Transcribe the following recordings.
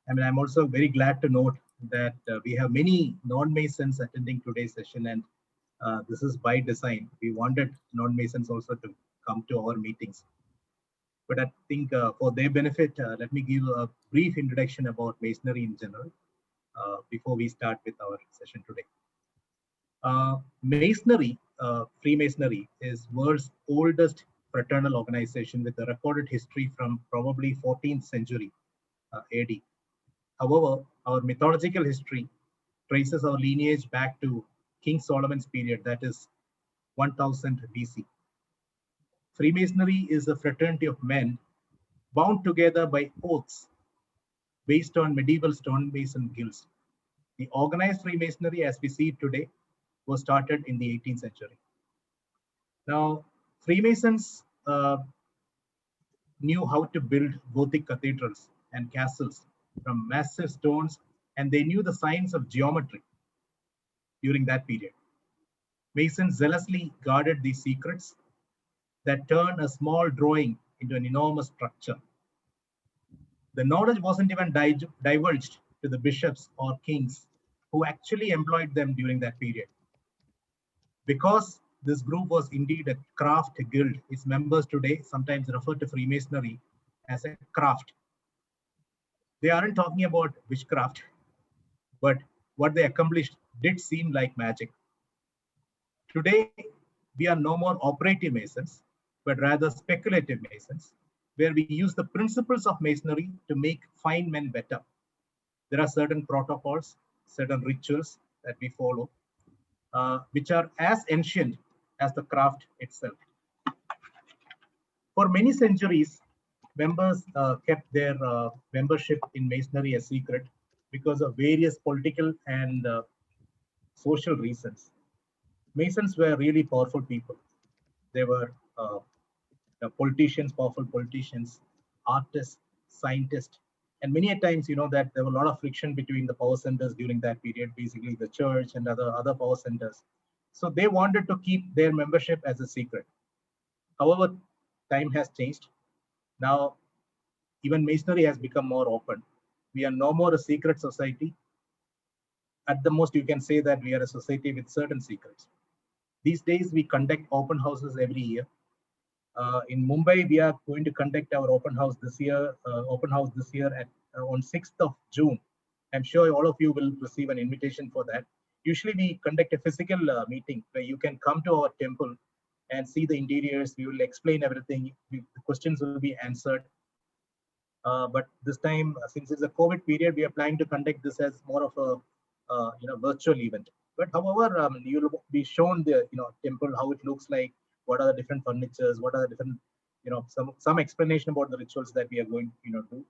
I mean, I'm also very glad to note that we have many non-Masons attending today's session, and this is by design. We wanted non-Masons also to come to our meetings. But I think for their benefit, let me give a brief introduction about Masonry in general before we start with our session today. Masonry, Freemasonry, is world's oldest fraternal organization with a recorded history from probably 14th century AD. However, our mythological history traces our lineage back to King Solomon's period, that is 1000 BC. Freemasonry is a fraternity of men bound together by oaths based on medieval stonemason guilds. The organized Freemasonry, as we see it today, was started in the 18th century. Now, Freemasons knew how to build Gothic cathedrals and castles from massive stones, and they knew the science of geometry during that period. Masons zealously guarded these secrets that turn a small drawing into an enormous structure. The knowledge wasn't even divulged to the bishops or kings who actually employed them during that period. Because this group was indeed a craft guild, its members today sometimes refer to Freemasonry as a craft. They aren't talking about witchcraft, but what they accomplished did seem like magic. Today, we are no more operative Masons, but rather speculative Masons, where we use the principles of Masonry to make fine men better. There are certain protocols, certain rituals that we follow, which are as ancient as the craft itself. For many centuries, members kept their membership in Masonry a secret because of various political and social reasons. Masons were really powerful people. They were politicians, powerful politicians, artists, scientists, and many a times, you know, that there were a lot of friction between the power centers during that period, basically the church and other power centers. So they wanted to keep their membership as a secret. However, time has changed. Now, even Masonry has become more open. We are no more a secret society. At the most, you can say that we are a society with certain secrets. These days, we conduct open houses every year. In Mumbai, we are going to conduct our open house this year. At on 6th of June. I'm sure all of you will receive an invitation for that. Usually, we conduct a physical meeting where you can come to our temple and see the interiors. We will explain everything. The questions will be answered. But this time, since it's a COVID period, we are planning to conduct this as more of a virtual event. But however, you will be shown the temple, how it looks like, what are the different furnitures, what are the different some explanation about the rituals that we are going do.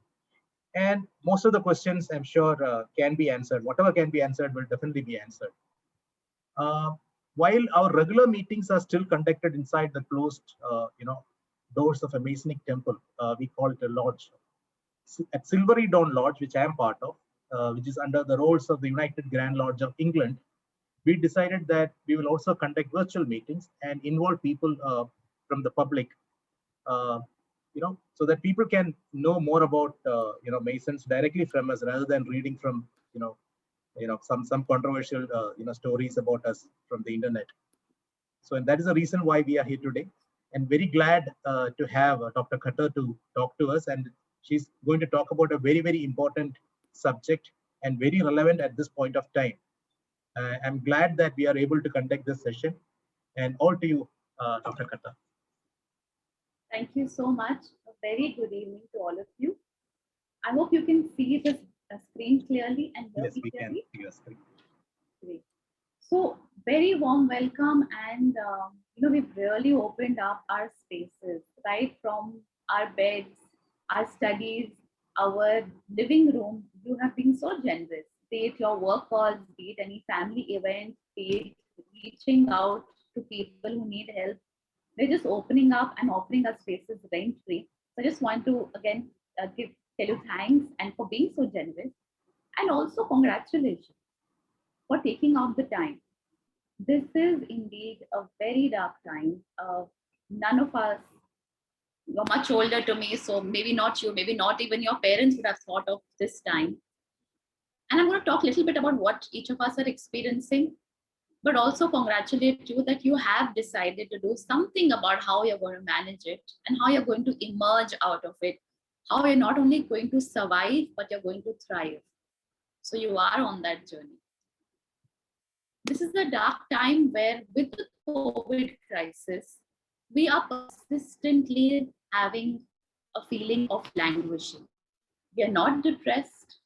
And most of the questions, I'm sure, can be answered. Whatever can be answered will definitely be answered. While our regular meetings are still conducted inside the closed doors of a Masonic temple, we call it a lodge. At Silvery Dawn Lodge, which I am part of, which is under the roles of the United Grand Lodge of England, we decided that we will also conduct virtual meetings and involve people from the public, so that people can know more about Masons directly from us rather than reading from some controversial stories about us from the internet. So and that is the reason why we are here today, and very glad to have Dr. Khattar to talk to us, and she's going to talk about a very important subject and very relevant at this point of time. I'm glad that we are able to conduct this session, and all to you, Dr. Khattar. Thank you so much. A very good evening to all of you. I hope you can see the screen clearly and hear yes, me we clearly. Can see your screen. Great. So, very warm welcome, and we've really opened up our spaces, right from our beds, our studies, our living room. You have been so generous. Be it your work calls, be it any family event, be it reaching out to people who need help. We're just opening up and offering our spaces rent free. So I just want to again tell you thanks and for being so generous, and also congratulations for taking out the time. This is indeed a very dark time. None of us You're much older to me, so maybe not you, maybe not even your parents would have thought of this time. And I'm going to talk a little bit about what each of us are experiencing, but also congratulate you that you have decided to do something about how you're going to manage it and how you're going to emerge out of it, how you're not only going to survive, but you're going to thrive. So you are on that journey. This is a dark time where, with the COVID crisis, we are persistently having a feeling of languishing. We are not depressed.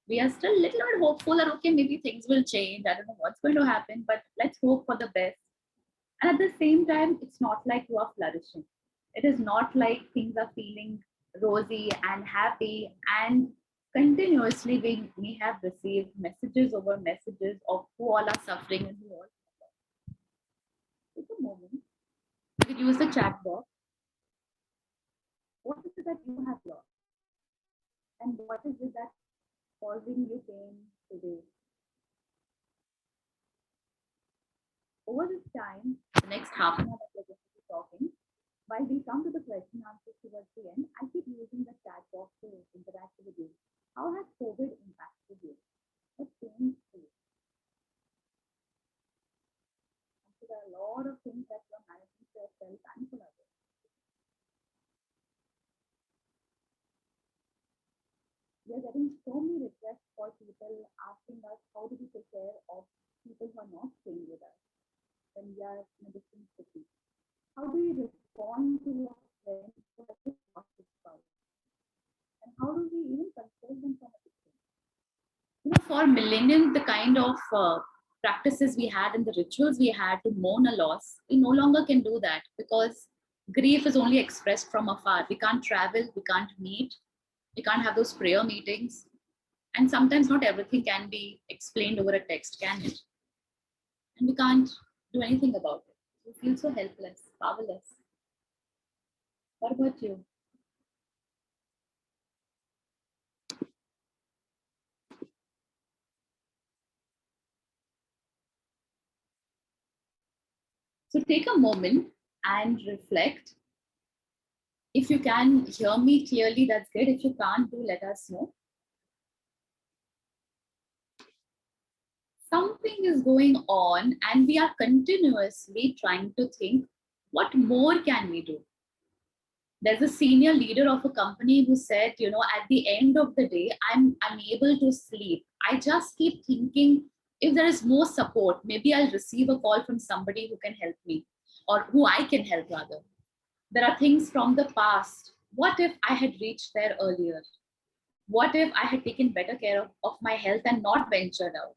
We are still a little bit hopeful that, okay, maybe things will change. I don't know what's going to happen, but let's hope for the best. And at the same time, it's not like you are flourishing. It is not like things are feeling rosy and happy. And continuously, we may have received messages over messages of who all are suffering and who all. Take a moment. You can use the chat box. What is it that you have lost? And what is it that's causing you pain today? Over this time, the next half an hour that we're going to be talking, while we come to the question answers towards the end, I keep using the chat box to interact with you. How has COVID impacted you? What changed for you? And so there are a lot of things that you're managing for yourself and for others. We are getting so many requests for people asking us how do we take care of people who are not staying with us when we are in a different city. How do we respond to a friend who has just lost his spouse? And how do we even console them from addiction? For millennials, the kind of practices we had and the rituals we had to mourn a loss, we no longer can do that because grief is only expressed from afar. We can't travel, we can't meet, we can't have those prayer meetings. And sometimes not everything can be explained over a text, can it? And we can't do anything about it. We feel so helpless, powerless. What about you? So take a moment and reflect. If you can hear me clearly, that's great. If you can't, do let us know. Something is going on and we are continuously trying to think, what more can we do? There's a senior leader of a company who said, at the end of the day, I'm unable to sleep. I just keep thinking, if there is more support, maybe I'll receive a call from somebody who can help me, or who I can help rather. There are things from the past. What if I had reached there earlier? What if I had taken better care of my health and not ventured out?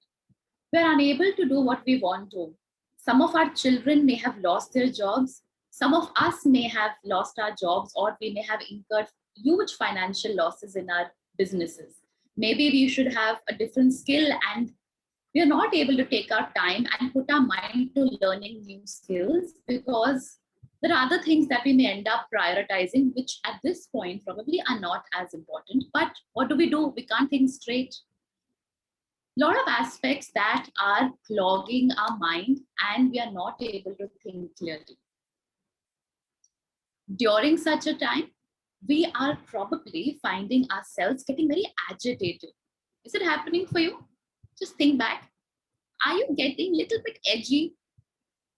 We're unable to do what we want to. Some of our children may have lost their jobs. Some of us may have lost our jobs, or we may have incurred huge financial losses in our businesses. Maybe we should have a different skill and we are not able to take our time and put our mind to learning new skills because there are other things that we may end up prioritizing, which at this point probably are not as important. But what do? We can't think straight. A lot of aspects that are clogging our mind and we are not able to think clearly. During such a time, we are probably finding ourselves getting very agitated. Is it happening for you? Just think back. Are you getting a little bit edgy?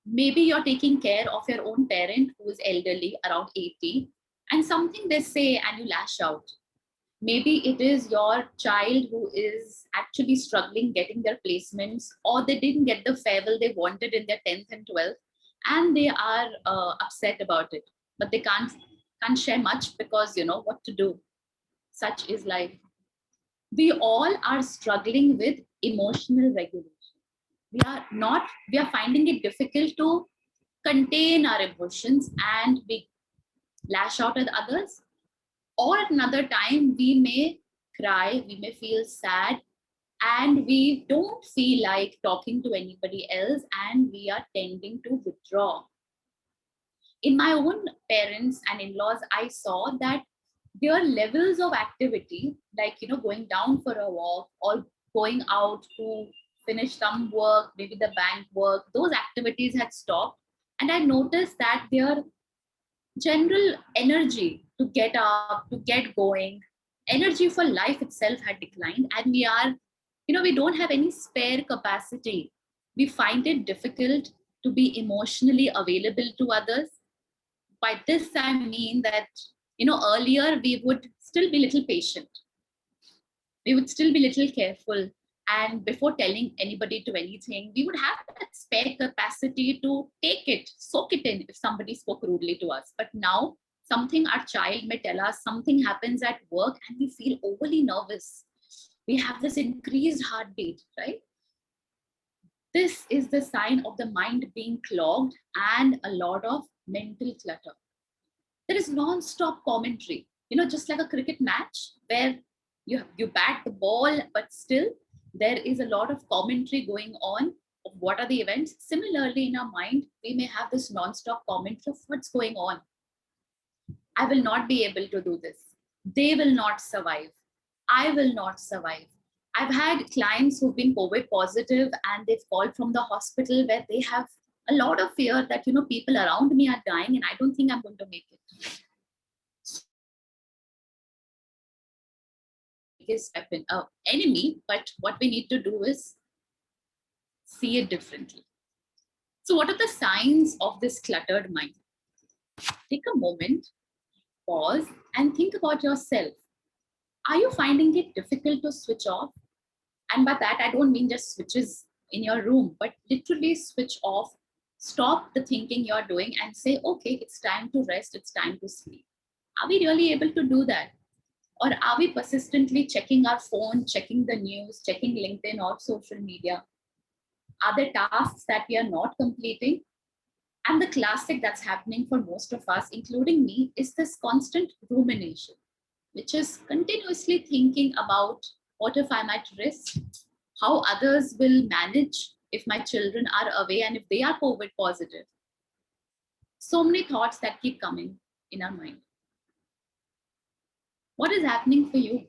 Maybe you're taking care of your own parent who is elderly, around 80, and something they say and you lash out. Maybe it is your child who is actually struggling getting their placements, or they didn't get the farewell they wanted in their 10th and 12th, and they are upset about it, but they can't share much because what to do. Such is life. We all are struggling with emotional regulation. We are finding it difficult to contain our emotions and we lash out at others. Or at another time, we may cry, we may feel sad, and we don't feel like talking to anybody else, and we are tending to withdraw. In my own parents and in-laws, I saw that their levels of activity, like going down for a walk or going out to finish some work, maybe the bank work, those activities had stopped. And I noticed that their general energy to get up, to get going. Energy for life itself had declined, and we are, we don't have any spare capacity. We find it difficult to be emotionally available to others. By this, I mean that, earlier we would still be little patient. We would still be little careful. And before telling anybody to anything, we would have that spare capacity to take it, soak it in if somebody spoke rudely to us. But now, something our child may tell us, something happens at work, and we feel overly nervous. We have this increased heartbeat, right? This is the sign of the mind being clogged and a lot of mental clutter. There is non-stop commentary, just like a cricket match where you bat the ball, but still there is a lot of commentary going on of what are the events. Similarly, in our mind, we may have this non-stop commentary of what's going on. I will not be able to do this. They will not survive. I will not survive. I've had clients who've been COVID positive and they've called from the hospital where they have a lot of fear that, people around me are dying and I don't think I'm going to make it. Biggest weapon, enemy, but what we need to do is see it differently. So what are the signs of this cluttered mind? Take a moment, pause, and think about yourself. Are you finding it difficult to switch off? And by that, I don't mean just switches in your room, but literally switch off, stop the thinking you're doing and say, okay, it's time to rest, it's time to sleep. Are we really able to do that? Or are we persistently checking our phone, checking the news, checking LinkedIn or social media? Are there tasks that we are not completing? And the classic that's happening for most of us, including me, is this constant rumination, which is continuously thinking about what if I'm at risk, how others will manage if my children are away and if they are COVID positive. So many thoughts that keep coming in our mind. What is happening for you?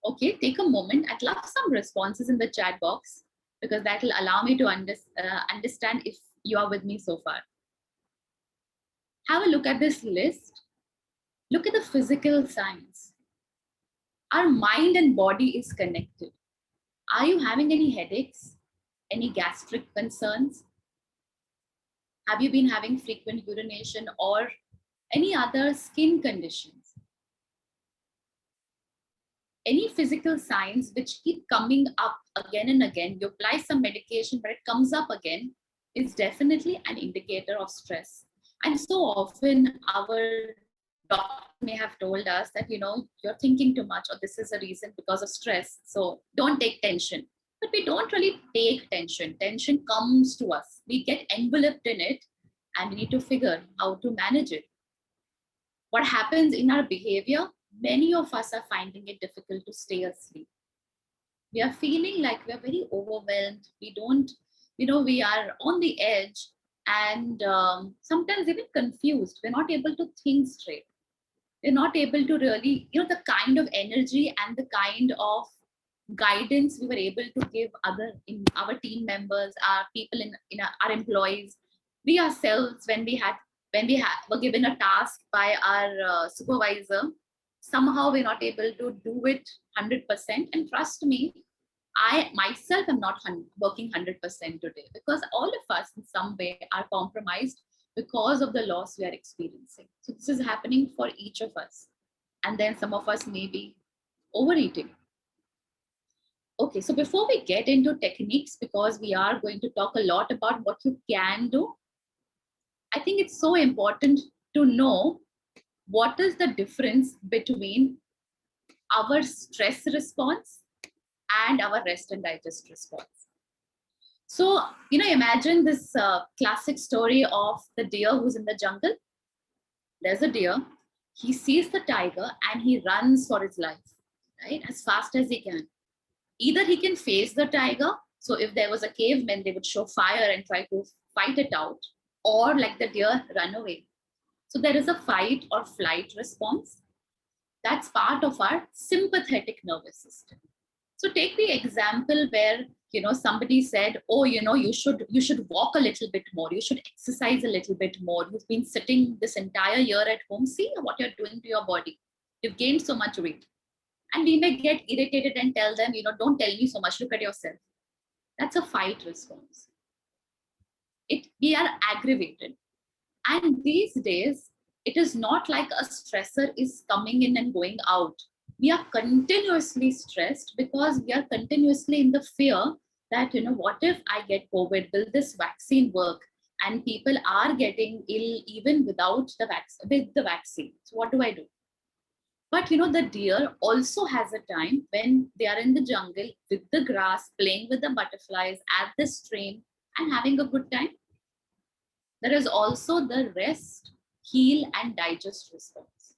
Okay, take a moment. I'd love some responses in the chat box because that will allow me to understand if you are with me so far. Have a look at this list. Look at the physical signs. Our mind and body is connected. Are you having any headaches? Any gastric concerns? Have you been having frequent urination or any other skin conditions? Any physical signs which keep coming up again and again, you apply some medication, but it comes up again, is definitely an indicator of stress. And so often our doctor may have told us that, you're thinking too much, or this is a reason because of stress. So don't take tension. But we don't really take tension. Tension comes to us. We get enveloped in it and we need to figure how to manage it. What happens in our behavior? Many of us are finding it difficult to stay asleep. We are feeling like we're very overwhelmed. We don't, we are on the edge and sometimes even confused. We're not able to think straight. We're not able to really, the kind of energy and the kind of guidance we were able to give our team members, our people in our employees, we ourselves, when we were given a task by our supervisor, somehow we're not able to do it 100%. And trust me, I myself am not working 100% today because all of us in some way are compromised because of the loss we are experiencing. So this is happening for each of us. And then some of us may be overeating. Okay, so before we get into techniques, because we are going to talk a lot about what you can do, I think it's so important to know what is the difference between our stress response and our rest and digest response. So, imagine this classic story of the deer who's in the jungle. There's a deer. He sees the tiger and he runs for his life, right? As fast as he can. Either he can face the tiger. So if there was a caveman, they would show fire and try to fight it out, or like the deer, run away. So there is a fight or flight response. That's part of our sympathetic nervous system. So take the example where, somebody said, oh, you should walk a little bit more, you should exercise a little bit more. You've been sitting this entire year at home. See what you're doing to your body. You've gained so much weight. And we may get irritated and tell them, don't tell me so much, look at yourself. That's a fight response. We are aggravated. And these days, it is not like a stressor is coming in and going out. We are continuously stressed because we are continuously in the fear that, what if I get COVID? Will this vaccine work? And people are getting ill even without with the vaccine. So what do I do? But the deer also has a time when they are in the jungle with the grass, playing with the butterflies at the stream and having a good time. There is also the rest, heal, and digest response.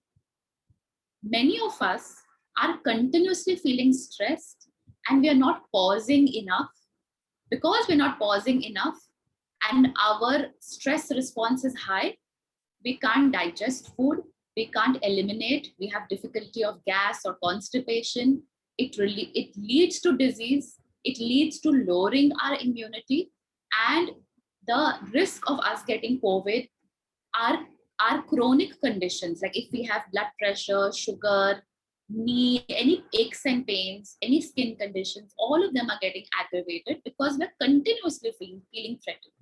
Many of us are continuously feeling stressed and we are not pausing enough. Because we're not pausing enough and our stress response is high, we can't digest food, we can't eliminate, we have difficulty of gas or constipation. It leads to disease, it leads to lowering our immunity, and the risk of us getting COVID are chronic conditions. Like if we have blood pressure, sugar, knee, any aches and pains, any skin conditions, all of them are getting aggravated because we're continuously feeling threatened.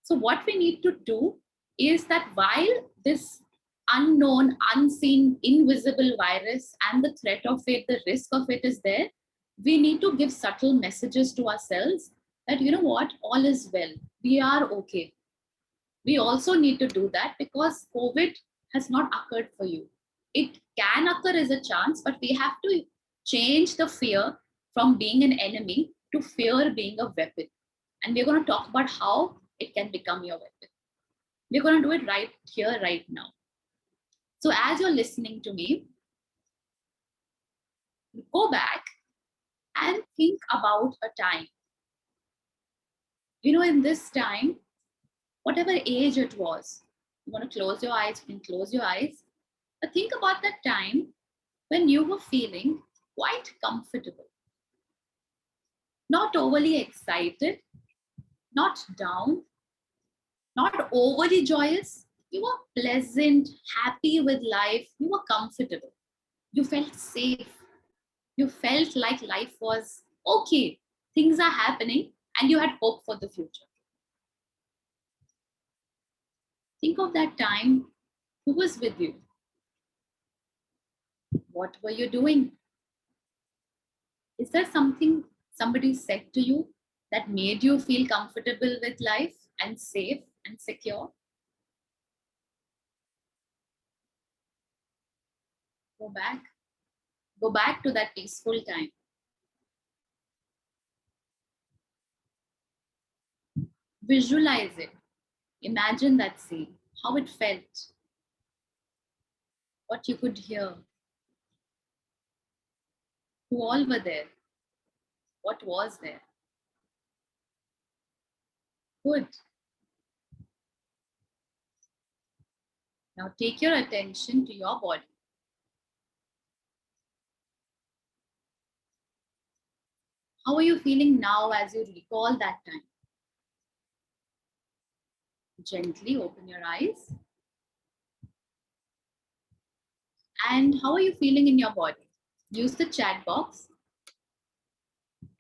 So what we need to do is that while this unknown, unseen, invisible virus and the threat of it, the risk of it is there, we need to give subtle messages to ourselves that, what, all is well. We are okay. We also need to do that because COVID has not occurred for you. It can occur as a chance, but we have to change the fear from being an enemy to fear being a weapon. And we're going to talk about how it can become your weapon. We're going to do it right here, right now. So as you're listening to me, go back and think about a time. In this time, whatever age it was, you want to close your eyes, you can close your eyes. But think about that time when you were feeling quite comfortable. Not overly excited, not down, not overly joyous. You were pleasant, happy with life. You were comfortable. You felt safe. You felt like life was okay. Things are happening and you had hope for the future. Think of that time. Who was with you? What were you doing? Is there something somebody said to you that made you feel comfortable with life and safe and secure? Go back. Go back to that peaceful time. Visualize it. Imagine that scene, how it felt, what you could hear, who all were there, what was there. Good. Now take your attention to your body. How are you feeling now as you recall that time? Gently open your eyes. And how are you feeling in your body? Use the chat box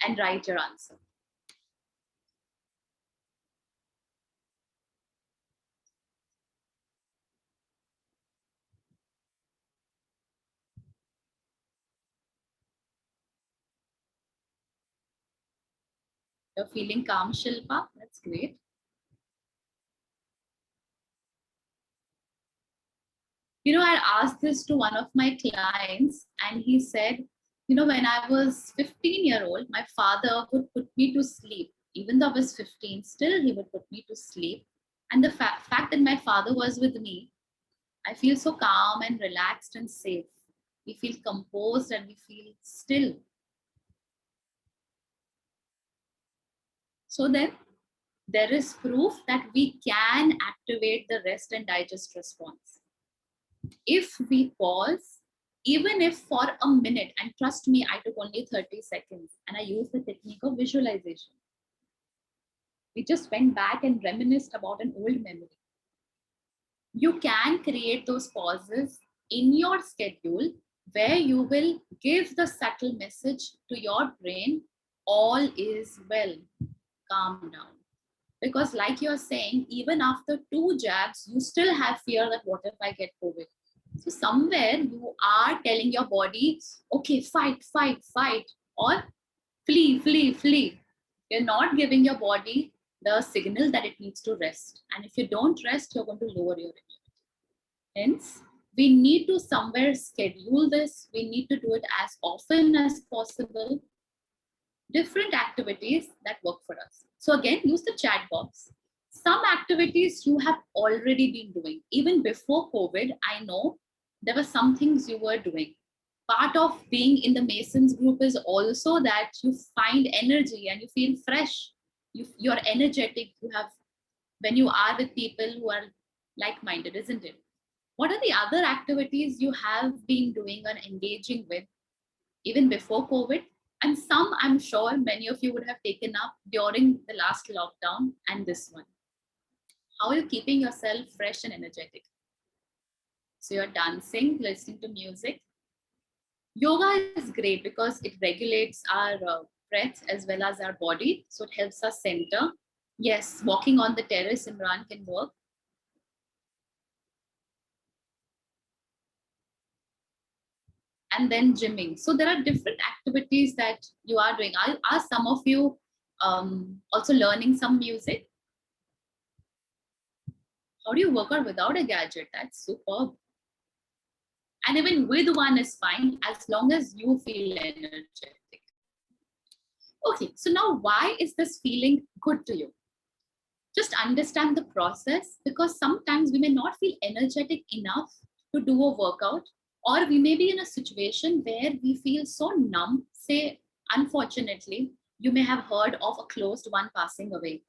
and write your answer. You're feeling calm, Shilpa? That's great. I asked this to one of my clients and he said, when I was 15-year-old, my father would put me to sleep. Even though I was 15, still he would put me to sleep. And the fact that my father was with me, I feel so calm and relaxed and safe. We feel composed and we feel still. So then there is proof that we can activate the rest and digest response. If we pause, Even if for a minute, and trust me, I took only 30 seconds and I used the technique of visualization. We just went back and reminisced about an old memory. You can create those pauses in your schedule where you will give the subtle message to your brain, all is well, calm down. Because like you're saying, even after 2 jabs, you still have fear that what if I get COVID? So somewhere you are telling your body, okay, fight, fight, fight, or flee, flee, flee. You're not giving your body the signal that it needs to rest. And if you don't rest, you're going to lower your immunity. Hence, we need to somewhere schedule this. We need to do it as often as possible. Different activities that work for us. So again, use the chat box. Some activities you have already been doing. Even before COVID, I know there were some things you were doing. Part of being in the Masons group is also that you find energy and you feel fresh. You're energetic. You have, when you are with people who are like-minded, isn't it? What are the other activities you have been doing and engaging with even before COVID? And some I'm sure many of you would have taken up during the last lockdown and this one. How are you keeping yourself fresh and energetic? So you're dancing, listening to music. Yoga is great because it regulates our breath as well as our body. So it helps us center. Yes, walking on the terrace, Imran, can work. And then gymming. So there are different activities that you are doing. Are some of you also learning some music? How do you work out without a gadget? That's superb. And even with one is fine as long as you feel energetic. Okay, so now why is this feeling good to you? Just understand the process, because sometimes we may not feel energetic enough to do a workout, or we may be in a situation where we feel so numb. Say, unfortunately, you may have heard of a closed one passing away,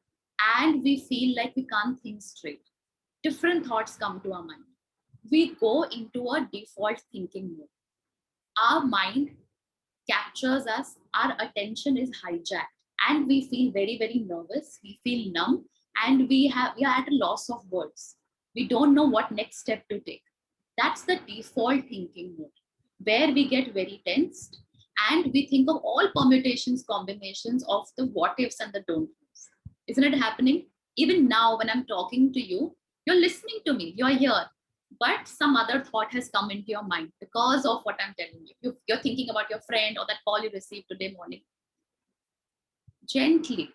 and we feel like we can't think straight. Different thoughts come to our mind. We go into a default thinking mode. Our mind captures us, our attention is hijacked, and we feel very, very nervous. We feel numb, and we are at a loss of words. We don't know what next step to take. That's the default thinking mode, where we get very tensed and we think of all permutations, combinations of the what ifs and the don't knows. Isn't it happening? Even now, when I'm talking to you, you're listening to me, you're here, but some other thought has come into your mind because of what I'm telling you. You're thinking about your friend or that call you received today morning. Gently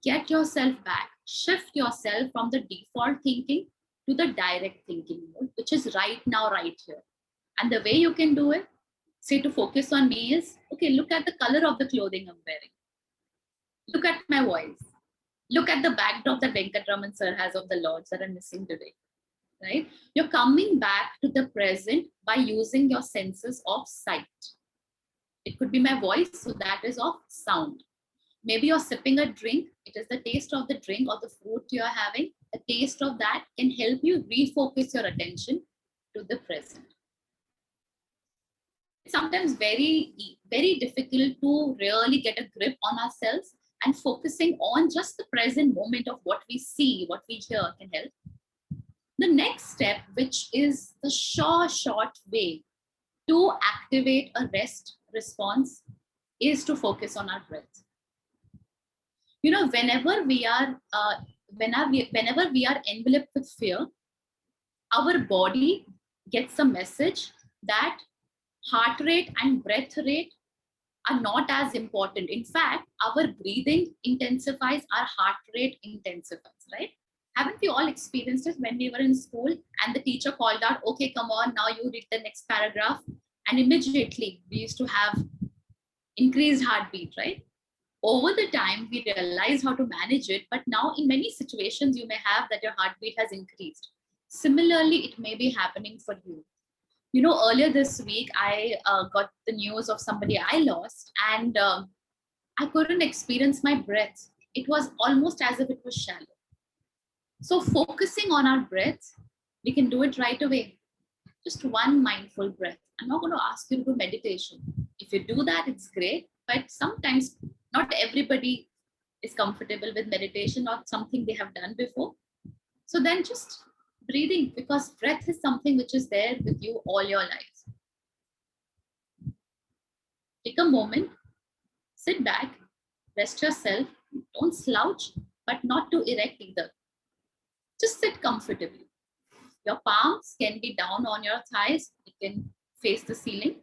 get yourself back, shift yourself from the default thinking to the direct thinking mode, which is right now, right here. And the way you can do it, say to focus on me, is okay, look at the color of the clothing I'm wearing. Look at my voice. Look at the backdrop that Venkatraman sir has of the Lords that I'm missing today. Right? You're coming back to the present by using your senses of sight. It could be my voice, so that is of sound. Maybe you're sipping a drink. It is the taste of the drink or the fruit you're having. The taste of that can help you refocus your attention to the present. It's sometimes very, very difficult to really get a grip on ourselves, and focusing on just the present moment of what we see, what we hear, can help. The next step, which is the short way to activate a rest response, is to focus on our breath. You know, whenever we are enveloped with fear, our body gets a message that heart rate and breath rate are not as important. In fact, our breathing intensifies, our heart rate intensifies, right? Haven't we all experienced it when we were in school and the teacher called out, okay, come on, now you read the next paragraph. And immediately we used to have increased heartbeat, right? Over the time, we realized how to manage it. But now in many situations, you may have that your heartbeat has increased. Similarly, it may be happening for you. You know, earlier this week, I got the news of somebody I lost, and I couldn't experience my breath. It was almost as if it was shallow. So focusing on our breath, we can do it right away. Just one mindful breath. I'm not going to ask you to do meditation. If you do that, it's great. But sometimes not everybody is comfortable with meditation or something they have done before. So then just breathing, because breath is something which is there with you all your life. Take a moment, sit back, rest yourself. Don't slouch, but not too erect either. Just sit comfortably. Your palms can be down on your thighs. You can face the ceiling.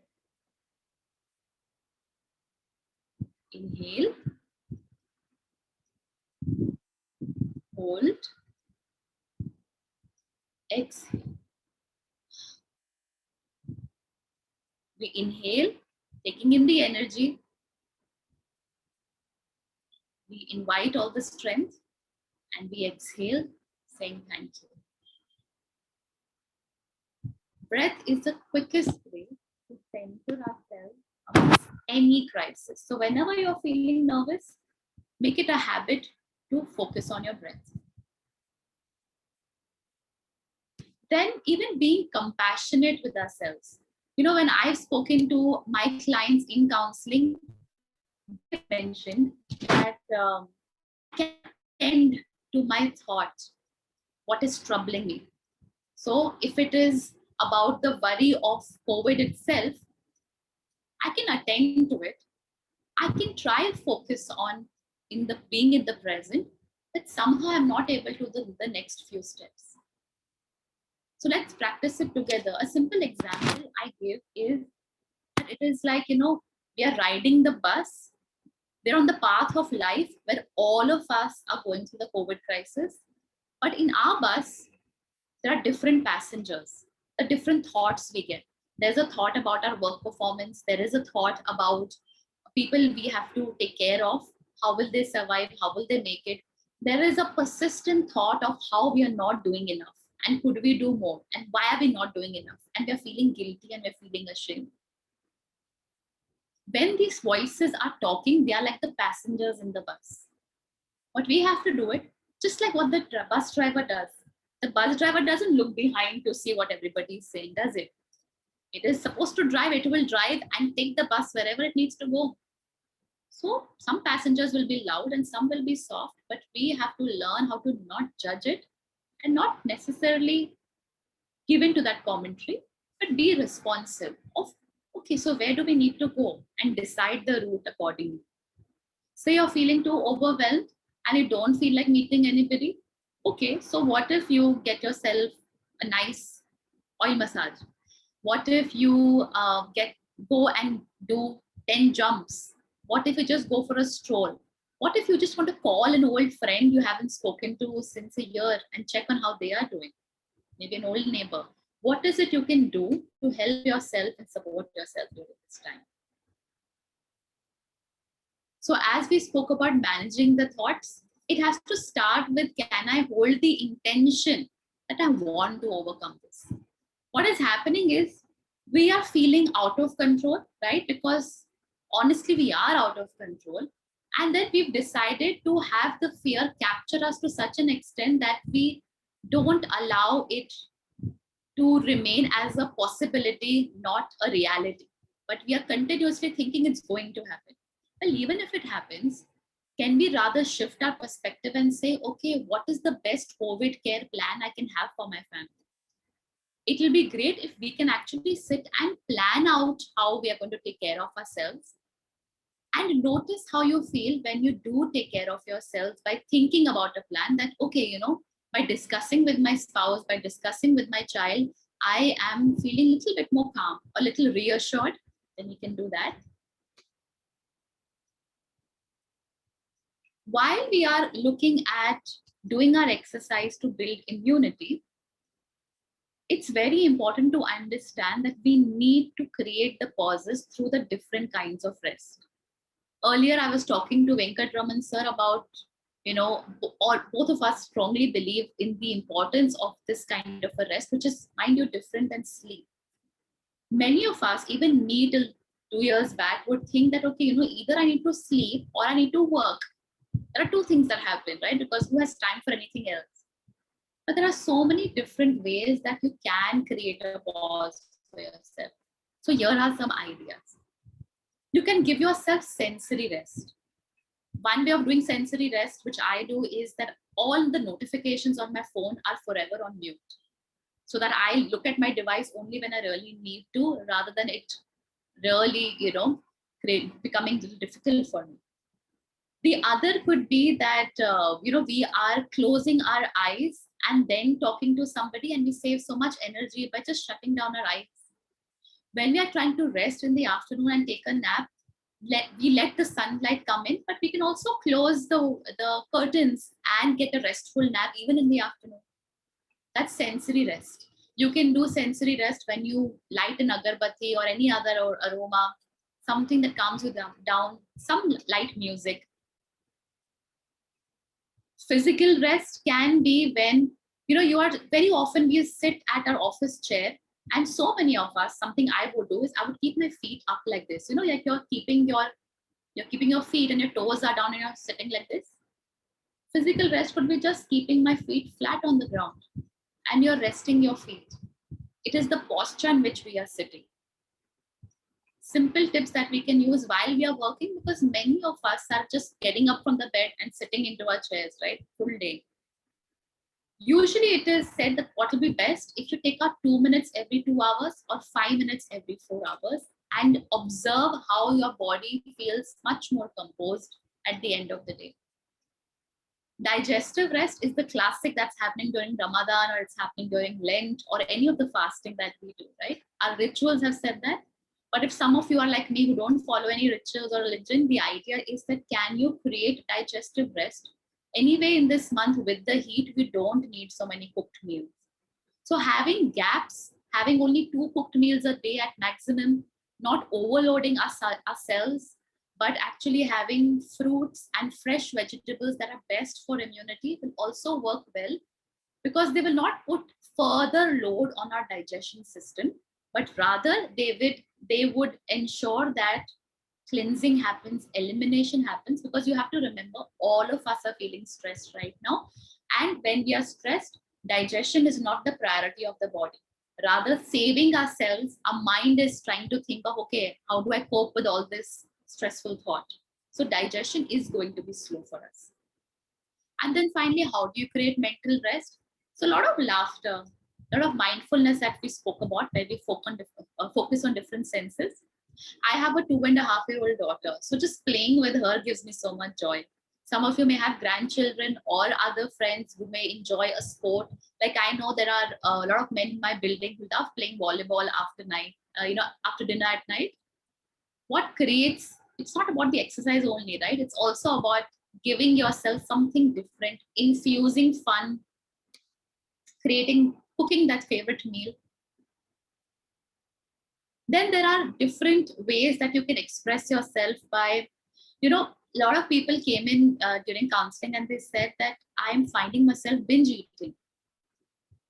Inhale, hold, exhale. We inhale, taking in the energy. We invite all the strength, and we exhale, saying thank you. Breath is the quickest way to center ourselves amongst any crisis. So whenever you're feeling nervous, make it a habit to focus on your breath. Then even being compassionate with ourselves. When I've spoken to my clients in counseling, they mentioned that I can attend to my thoughts, what is troubling me. So if it is about the worry of COVID itself, I can attend to it. I can try and focus on being in the present, but somehow I'm not able to do the next few steps. So let's practice it together. A simple example I give is that it is like, we are riding the bus. We're on the path of life where all of us are going through the COVID crisis. But in our bus, there are different passengers, the different thoughts we get. There's a thought about our work performance. There is a thought about people we have to take care of. How will they survive? How will they make it? There is a persistent thought of how we are not doing enough. And could we do more? And why are we not doing enough? And we're feeling guilty and we're feeling ashamed. When these voices are talking, they are like the passengers in the bus. What we have to do it, just like what the bus driver does. The bus driver doesn't look behind to see what everybody is saying, does it? It is supposed to drive, it will drive and take the bus wherever it needs to go. So some passengers will be loud and some will be soft, but we have to learn how to not judge it and not necessarily give in to that commentary, but be responsive of, okay, so where do we need to go, and decide the route accordingly. Say you're feeling too overwhelmed and you don't feel like meeting anybody. Okay, so what if you get yourself a nice oil massage? What if you go and do 10 jumps? What if you just go for a stroll? What if you just want to call an old friend you haven't spoken to since a year and check on how they are doing? Maybe an old neighbor. What is it you can do to help yourself and support yourself during this time? So as we spoke about managing the thoughts, it has to start with, can I hold the intention that I want to overcome this? What is happening is we are feeling out of control, right? Because honestly, we are out of control. And then we've decided to have the fear capture us to such an extent that we don't allow it to remain as a possibility, not a reality. But we are continuously thinking it's going to happen. Well, even if it happens, can we rather shift our perspective and say, okay, what is the best COVID care plan I can have for my family? It will be great if we can actually sit and plan out how we are going to take care of ourselves. And notice how you feel when you do take care of yourselves by thinking about a plan that, okay, by discussing with my spouse, by discussing with my child, I am feeling a little bit more calm, a little reassured. Then we can do that. While we are looking at doing our exercise to build immunity, it's very important to understand that we need to create the pauses through the different kinds of rest. Earlier, I was talking to Venkatraman sir about, both of us strongly believe in the importance of this kind of a rest, which is, mind you, different than sleep. Many of us, even me till 2 years back, would think that, okay, either I need to sleep or I need to work. There are two things that happen, right? Because who has time for anything else? But there are so many different ways that you can create a pause for yourself. So here are some ideas. You can give yourself sensory rest. One way of doing sensory rest, which I do, is that all the notifications on my phone are forever on mute, so that I look at my device only when I really need to, rather than it really, becoming difficult for me. The other could be that, we are closing our eyes and then talking to somebody, and we save so much energy by just shutting down our eyes. When we are trying to rest in the afternoon and take a nap, we let the sunlight come in, but we can also close the curtains and get a restful nap even in the afternoon. That's sensory rest. You can do sensory rest when you light an agarbatti or any other or aroma, something that calms you down, some light music. Physical rest can be when, you are very often, we sit at our office chair, and so many of us, something I would do is I would keep my feet up like this, like you're keeping your feet and your toes are down and you're sitting like this. Physical rest would be just keeping my feet flat on the ground and you're resting your feet. It is the posture in which we are sitting. Simple tips that we can use while we are working, because many of us are just getting up from the bed and sitting into our chairs, right? Full day. Usually it is said that what will be best if you take out 2 minutes every 2 hours or 5 minutes every 4 hours and observe how your body feels much more composed at the end of the day. Digestive rest is the classic that's happening during Ramadan, or it's happening during Lent, or any of the fasting that we do, right? Our rituals have said that. But if some of you are like me who don't follow any rituals or religion, the idea is that can you create digestive rest? Anyway, in this month with the heat, we don't need so many cooked meals. So having gaps, having only 2 cooked meals a day at maximum, not overloading ourselves, but actually having fruits and fresh vegetables that are best for immunity will also work well, because they will not put further load on our digestion system, but rather they would ensure that cleansing happens, elimination happens, because you have to remember all of us are feeling stressed right now. And when we are stressed, digestion is not the priority of the body. Rather, saving ourselves, our mind is trying to think of, okay, how do I cope with all this stressful thought? So digestion is going to be slow for us. And then finally, how do you create mental rest? So a lot of laughter, a lot of mindfulness that we spoke about, where we focus on different senses. I have a 2.5-year-old daughter. So just playing with her gives me so much joy. Some of you may have grandchildren or other friends who may enjoy a sport. Like I know there are a lot of men in my building who love playing volleyball after dinner at night. It's not about the exercise only, right? It's also about giving yourself something different, infusing fun, cooking that favorite meal. Then there are different ways that you can express yourself by, a lot of people came in during counseling and they said that I'm finding myself binge eating.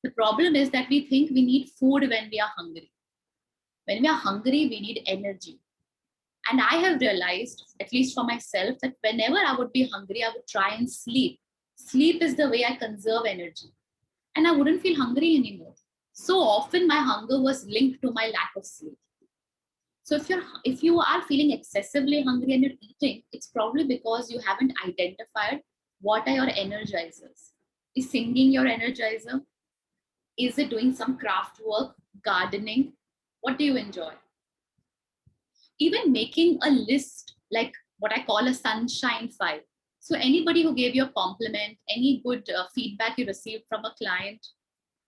The problem is that we think we need food when we are hungry. When we are hungry, we need energy. And I have realized, at least for myself, that whenever I would be hungry, I would try and sleep. Sleep is the way I conserve energy. And I wouldn't feel hungry anymore. So often my hunger was linked to my lack of sleep. So if you are feeling excessively hungry and you're eating, it's probably because you haven't identified what are your energizers. Is singing your energizer? Is it doing some craft work, gardening? What do you enjoy? Even making a list, like what I call a sunshine file. So anybody who gave you a compliment, any good feedback you received from a client,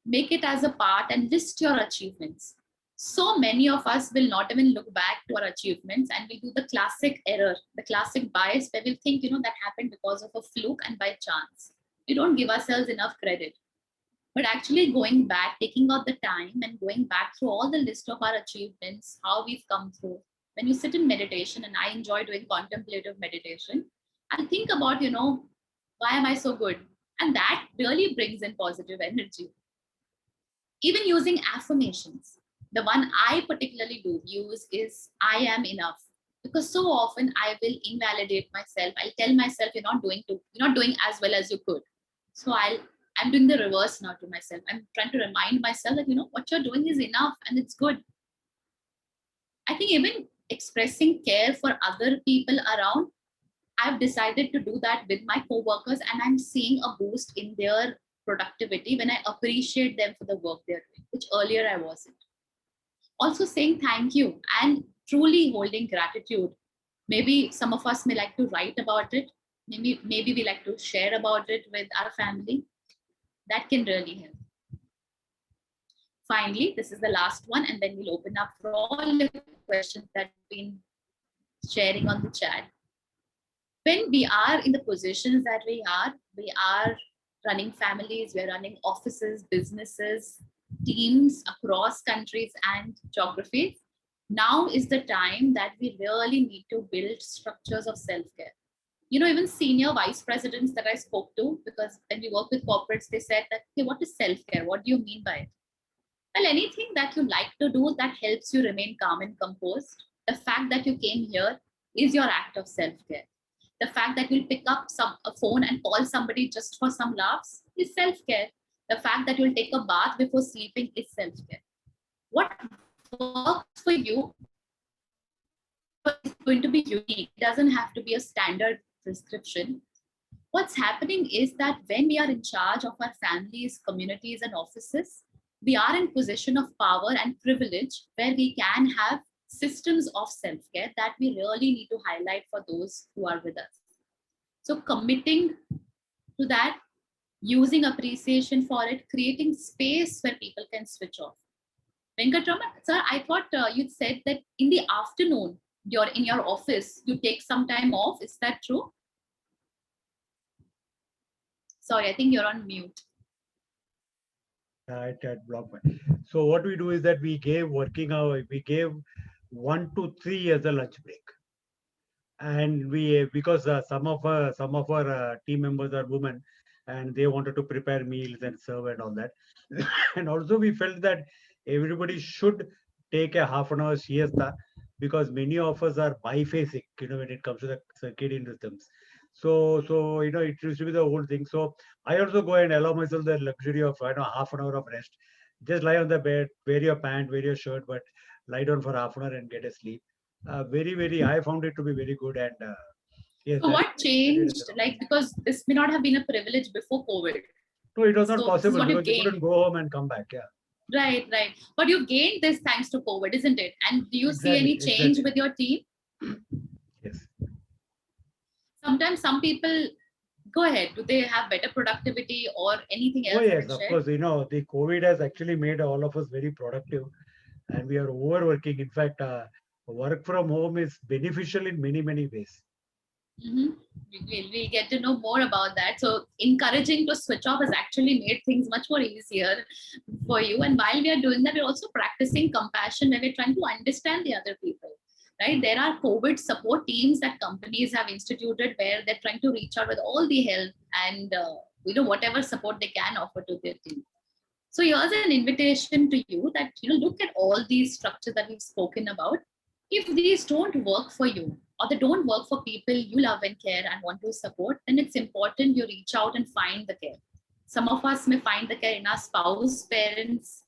make it as a part and list your achievements. So many of us will not even look back to our achievements, and we do the classic error, the classic bias, where we'll think, that happened because of a fluke and by chance. We don't give ourselves enough credit. But actually going back, taking out the time and going back through all the list of our achievements, how we've come through. When you sit in meditation, and I enjoy doing contemplative meditation, I'll think about, why am I so good? And that really brings in positive energy. Even using affirmations. The one I particularly do use is I am enough. Because so often I will invalidate myself. I'll tell myself you're not doing as well as you could. So I'm doing the reverse now to myself. I'm trying to remind myself that what you're doing is enough and it's good. I think even expressing care for other people around, I've decided to do that with my coworkers, and I'm seeing a boost in their productivity when I appreciate them for the work they're doing, which earlier I wasn't. Also saying thank you and truly holding gratitude. Maybe some of us may like to write about it. Maybe we like to share about it with our family. That can really help. Finally, this is the last one, and then we'll open up for all the questions that you've been sharing on the chat. When we are in the positions that we are running families, we're running offices, businesses, teams across countries and geographies. Now is the time that we really need to build structures of self-care. Even senior vice presidents that I spoke to, because when we work with corporates, they said that, hey, what is self-care? What do you mean by it? Well, anything that you like to do that helps you remain calm and composed. The fact that you came here is your act of self-care. The fact that you'll pick up a phone and call somebody just for some laughs is self-care. The fact that you'll take a bath before sleeping is self-care. What works for you is going to be unique. It doesn't have to be a standard prescription. What's happening is that when we are in charge of our families, communities, and offices, we are in position of power and privilege where we can have systems of self-care that we really need to highlight for those who are with us. So committing to that, using appreciation for it, creating space where people can switch off. Venkatraman, sir, I thought you'd said that in the afternoon, you're in your office, you take some time off. Is that true? Sorry, I think you're on mute. I had blocked my. So what we do is that we gave 1 to 3 as a lunch break, and we because some of our team members are women, and they wanted to prepare meals and serve and all that, and also we felt that everybody should take a half an hour siesta because many of us are biphasic, when it comes to the circadian rhythms. So it used to be the whole thing. So I also go and allow myself the luxury of half an hour of rest. Just lie on the bed, wear your pant, wear your shirt, but lie down for half an hour and get a sleep. Very, I found it to be very good, and yes, So what that is changed? Like, because this may not have been a privilege before COVID. no, it was not So this is possible what you because you couldn't gained. go home and come back. Yeah, Right, right. But you gained this thanks to COVID, isn't it? And do you see exactly, any change exactly. with your team? Yes. Sometimes some people go ahead. Do they have better productivity or anything Oh else that yes, you of shared? course. The COVID has actually made all of us very productive, and we are overworking. In fact, work from home is beneficial in many ways. Mm-hmm. We get to know more about that. So encouraging to switch off has actually made things much more easier for you. And while we are doing that, we're also practicing compassion where we're trying to understand the other people. Right? There are COVID support teams that companies have instituted where they're trying to reach out with all the help and whatever support they can offer to their team. So here's an invitation to you that look at all these structures that we've spoken about. If these don't work for you or they don't work for people you love and care and want to support, then it's important you reach out and find the care. Some of us may find the care in our spouse, parents,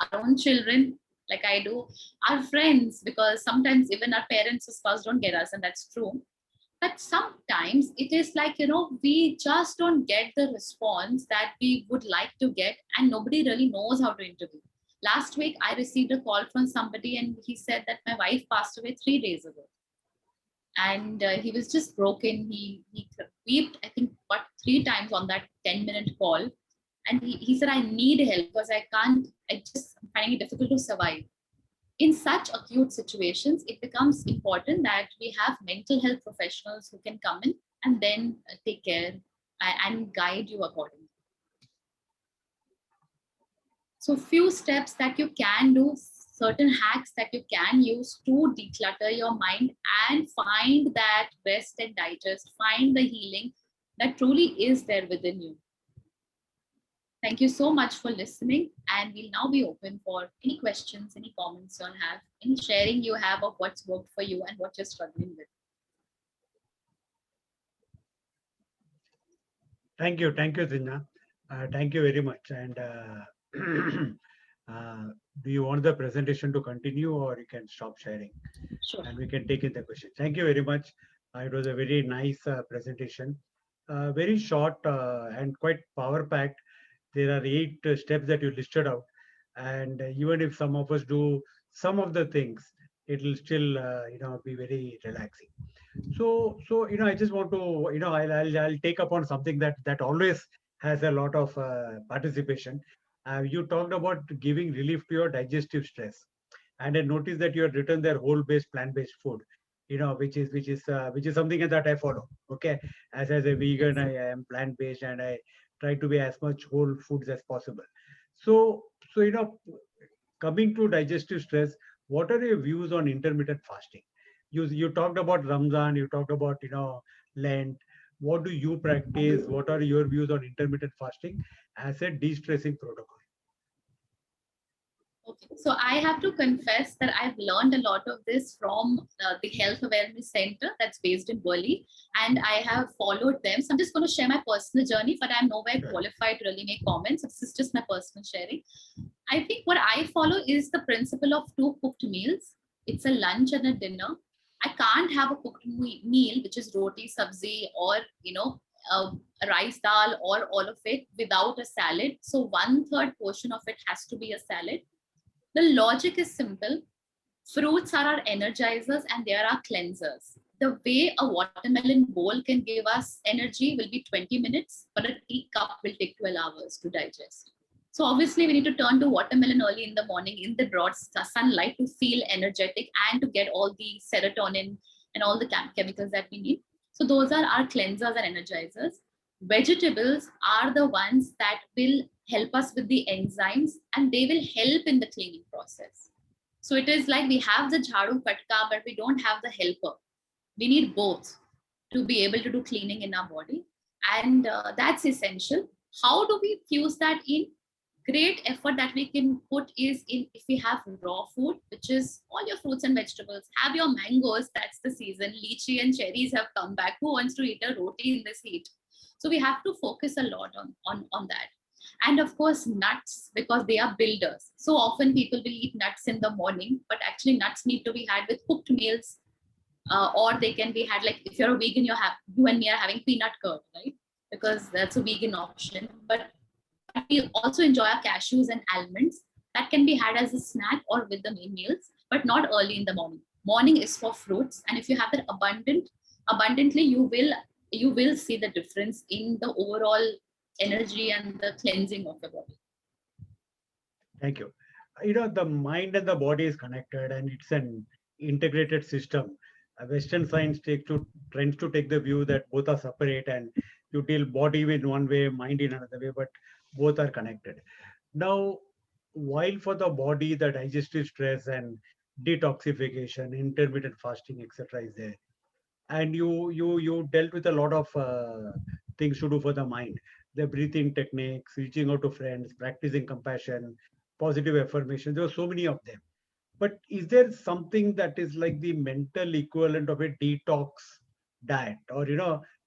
our own children, like I do, our friends, because sometimes even our parents or spouse don't get us, and that's true. But sometimes it is like, we just don't get the response that we would like to get, and nobody really knows how to interview. Last week, I received a call from somebody, and he said that my wife passed away 3 days ago. And he was just broken. He wept, I think, what 3 times on that 10-minute call. And he said, I need help because I'm finding it difficult to survive. In such acute situations, it becomes important that we have mental health professionals who can come in and then take care and guide you accordingly. So few steps that you can do, certain hacks that you can use to declutter your mind and find that rest and digest, find the healing that truly is there within you. Thank you so much for listening, and we'll now be open for any questions, any comments you'll have, any sharing you have of what's worked for you and what you're struggling with. Thank you, Trinjhna. Thank you very much. And Do you want the presentation to continue, or you can stop sharing Sure. and we can take in the question? Thank you very much. It was a very nice presentation. Very short and quite power packed. There are 8 steps that you listed out, and even if some of us do some of the things, it will still be very relaxing. So I just want to I'll take up on something that always has a lot of participation. You talked about giving relief to your digestive stress, and I noticed that you had written there whole based plant based food, which is something that I follow. Okay, as a vegan, Yes. I am plant based and I try to be as much whole foods as possible. So coming to digestive stress, what are your views on intermittent fasting? You talked about Ramzan, you talked about Lent. What do you practice? What are your views on intermittent fasting as a de-stressing protocol? Okay, so I have to confess that I've learned a lot of this from the Health Awareness Center that's based in Burley, and I have followed them. So I'm just going to share my personal journey, but I'm nowhere Sure. qualified to really make comments. This is just my personal sharing. I think what I follow is the principle of 2 cooked meals. It's a lunch and a dinner. I can't have a cooked meal, which is roti, sabzi, or uh, rice dal, or all of it without a salad. So 1/3 portion of it has to be a salad. The logic is simple. Fruits are our energizers and they are our cleansers. The way a watermelon bowl can give us energy will be 20 minutes, but a tea cup will take 12 hours to digest. So obviously we need to turn to watermelon early in the morning in the broad sunlight to feel energetic and to get all the serotonin and all the chemicals that we need. So those are our cleansers and energizers. Vegetables are the ones that will help us with the enzymes and they will help in the cleaning process. So it is like we have the jhadu katka, but we don't have the helper. We need both to be able to do cleaning in our body. And that's essential. How do we fuse that in? Great effort that we can put is in if we have raw food, which is all your fruits and vegetables. Have your mangoes, that's the season. Lychee and cherries have come back. Who wants to eat a roti in this heat? So we have to focus a lot on that. And of course, nuts, because they are builders. So often people will eat nuts in the morning, but actually nuts need to be had with cooked meals, or they can be had like if you're a vegan, you and me are having peanut curd, right? Because that's a vegan option. But we also enjoy our cashews and almonds that can be had as a snack or with the main meals, but not early in the morning. Morning is for fruits, and if you have that abundantly, you will see the difference in the overall energy and the cleansing of your body. Thank you. The mind and the body is connected, and it's an integrated system. Western science tends to take the view that both are separate, and you deal body in one way, mind in another way, but both are connected. Now, while for the body, the digestive stress and detoxification, intermittent fasting, etc., is there, and you dealt with a lot of things to do for the mind, the breathing techniques, reaching out to friends, practicing compassion, positive affirmation. There are so many of them, but is there something that is like the mental equivalent of a detox diet, or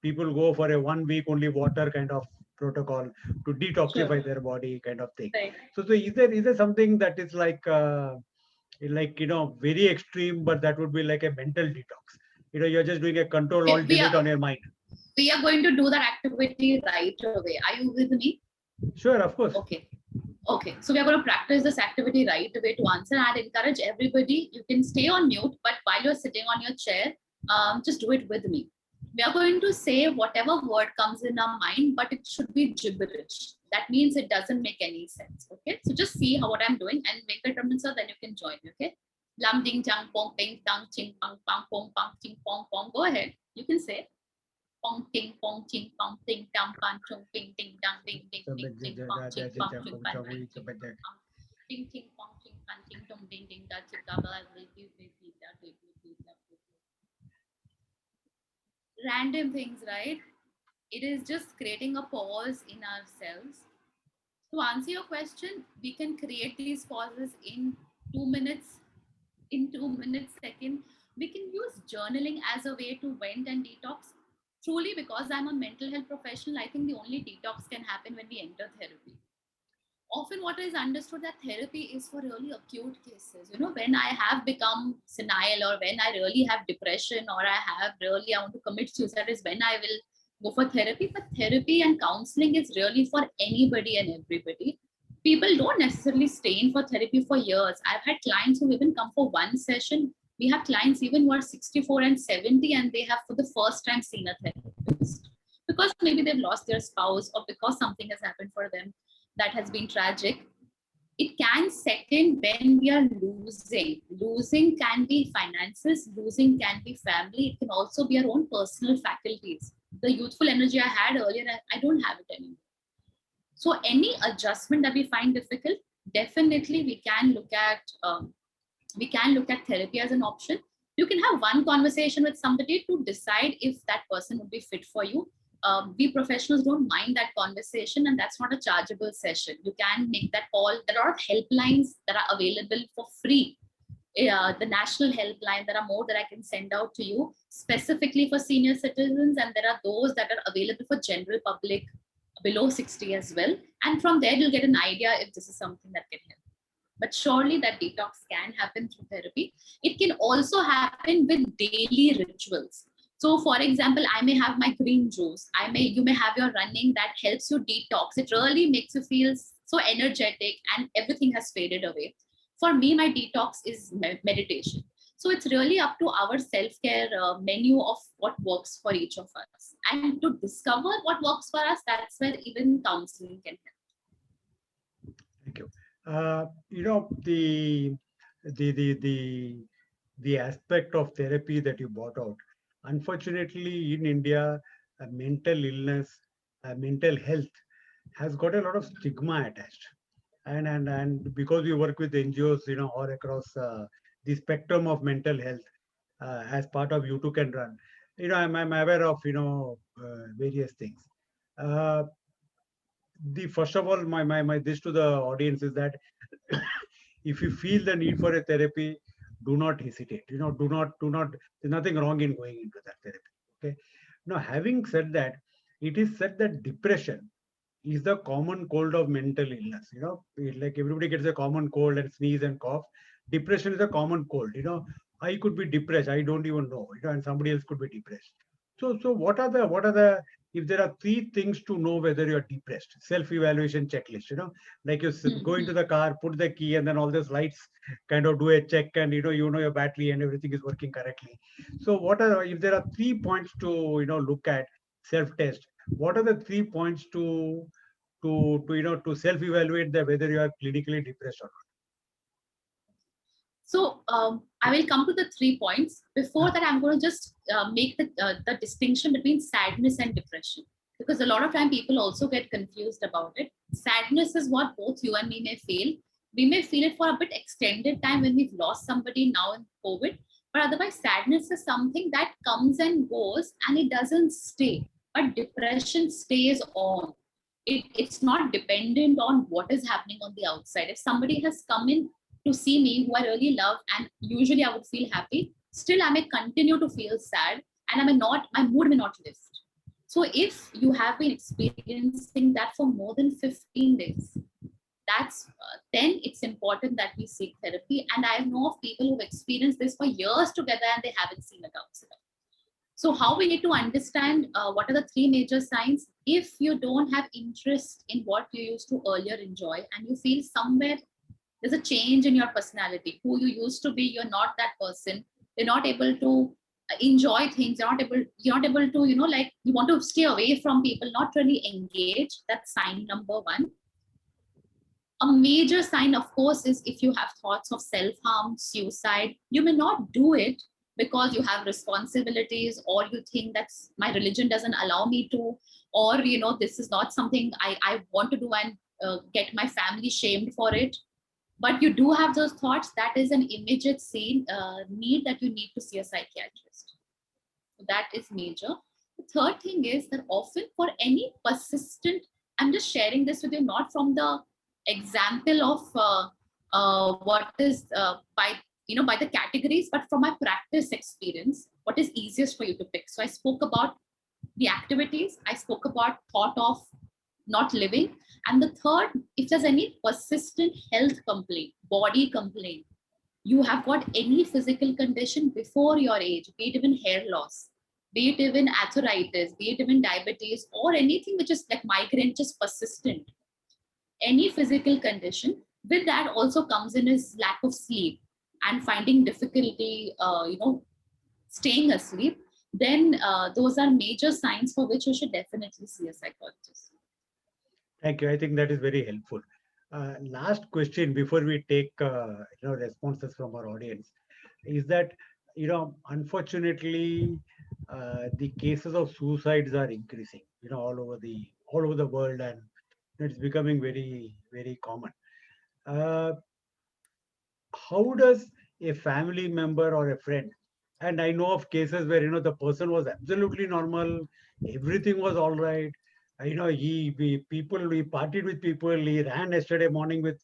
people go for a 1 week only water kind of protocol to Sure. detoxify their body kind of thing? Right. So is there something that is like very extreme, but that would be like a mental detox? You're just doing a control Okay, alt delete on your mind. we are going to do that activity right away. Are you with me? Sure, of course. Okay. Okay, so we are going to practice this activity right away to answer. I'd encourage everybody, you can stay on mute, but while you're sitting on your chair, just do it with me. We are going to say whatever word comes in our mind, but it should be gibberish. That means it doesn't make any sense. Okay, so just see how what I'm doing and make a Venkatraman sir, then you can join. Okay, lam ding chang pong ping tang ching pang pang pong pang ching pong pong. Go ahead, you can say pong ting pong ching pong ting tam pan chung ping ting dang ding ding ding ding pong ching pong chung pan pan ching pong pong ting ting pong ching pan ting dong ding ding da ching da ba li li li li da li li li da li li. Random things, right? It is just creating a pause in ourselves. To answer your question, we can create these pauses in 2 minutes, in 2 minutes, second. We can use journaling as a way to vent and detox. Truly, because I'm a mental health professional, I think the only detox can happen when we enter therapy. often what is understood that therapy is for really acute cases. You know, when I have become senile, or when I really have depression, or I want to commit suicide, is when I will go for therapy. But therapy and counseling is really for anybody and everybody. People don't necessarily stay in for therapy for years. I've had clients who even come for one session. We have clients even who are 64 and 70, and they have for the first time seen a therapist because maybe they've lost their spouse, or because something has happened for them that has been tragic. It can set in when we are losing. Losing can be finances, losing can be family, it can also be our own personal faculties. The youthful energy I had earlier, I don't have it anymore. So any adjustment that we find difficult, definitely we can look at therapy as an option. You can have one conversation with somebody to decide if that person would be fit for you. We professionals don't mind that conversation, and that's not a chargeable session. You can make that call. There are a lot of helplines that are available for free. The national helpline, there are more that I can send out to you specifically for senior citizens, and there are those that are available for general public below 60 as well. And from there, you'll get an idea if this is something that can help. But surely that detox can happen through therapy. It can also happen with daily rituals. So for example, I may have my green juice. You may have your running that helps you detox. It really makes you feel so energetic and everything has faded away. For me, my detox is meditation. So it's really up to our self-care menu of what works for each of us. And to discover what works for us, that's where even counseling can help. Thank you. You know, the the aspect of therapy that you brought out. Unfortunately, in India, mental illness, mental health has got a lot of stigma attached. And because we work with NGOs, you know, all across the spectrum of mental health, as part of You Too Can Run, you know, I'm aware of, you know, various things. Uh, the first of all, my this to the audience is that if you feel the need for a therapy, do not hesitate. You know, do not. There's nothing wrong in going into that therapy. Okay. Now, having said that, it is said that depression is the common cold of mental illness. You know, like everybody gets a common cold and sneeze and cough. Depression is a common cold. You know, I could be depressed. I don't even know. You know, and somebody else could be depressed. So what are the if there are three things to know whether you're depressed? Self-evaluation checklist. You know, like you go into the car, put the key, and then all those lights kind of do a check, and you know your battery and everything is working correctly. So what are if there are 3 points to look at self-test? What are the 3 points to self-evaluate that whether you are clinically depressed or not? So I will come to the 3 points. Before that, I'm going to just make the distinction between sadness and depression, because a lot of time people also get confused about it. Sadness is what both you and me may feel. We may feel it for a bit extended time when we've lost somebody now in COVID, but otherwise sadness is something that comes and goes and it doesn't stay. But depression stays on. It's not dependent on what is happening on the outside. If somebody has come in to see me who I really love, and usually I would feel happy, still I may continue to feel sad, and my mood may not lift. So if you have been experiencing that for more than 15 days, then it's important that we seek therapy. And I know of people who've experienced this for years together and they haven't seen a counselor. So how we need to understand what are the 3 major signs. If you don't have interest in what you used to earlier enjoy, and you feel somewhere there's a change in your personality, who you used to be, you're not that person, you're not able to enjoy things, you're not able to, like you want to stay away from people, not really engage. That's sign number 1. A major sign, of course, is if you have thoughts of self-harm, suicide. You may not do it because you have responsibilities, or you think that my religion doesn't allow me to, or this is not something I want to do, and get my family shamed for it. But you do have those thoughts. That is an immediate need that you need to see a psychiatrist. So that is major. The third thing is that often for any persistent, I'm just sharing this with you, not from the example of what is by the categories, but from my practice experience, what is easiest for you to pick. So I spoke about the activities. I spoke about thought of not living. And the third, if there's any persistent health complaint, body complaint, you have got any physical condition before your age, be it even hair loss, be it even arthritis, be it even diabetes, or anything which is like migraine, just persistent, any physical condition, with that also comes in is lack of sleep and finding difficulty, staying asleep, then those are major signs for which you should definitely see a psychologist. Thank you. I think that is very helpful. Last question before we take responses from our audience is that unfortunately the cases of suicides are increasing all over the world, and it's becoming very, very common. How does a family member or a friend, and I know of cases where the person was absolutely normal, everything was all right, we partied with people, he ran yesterday morning with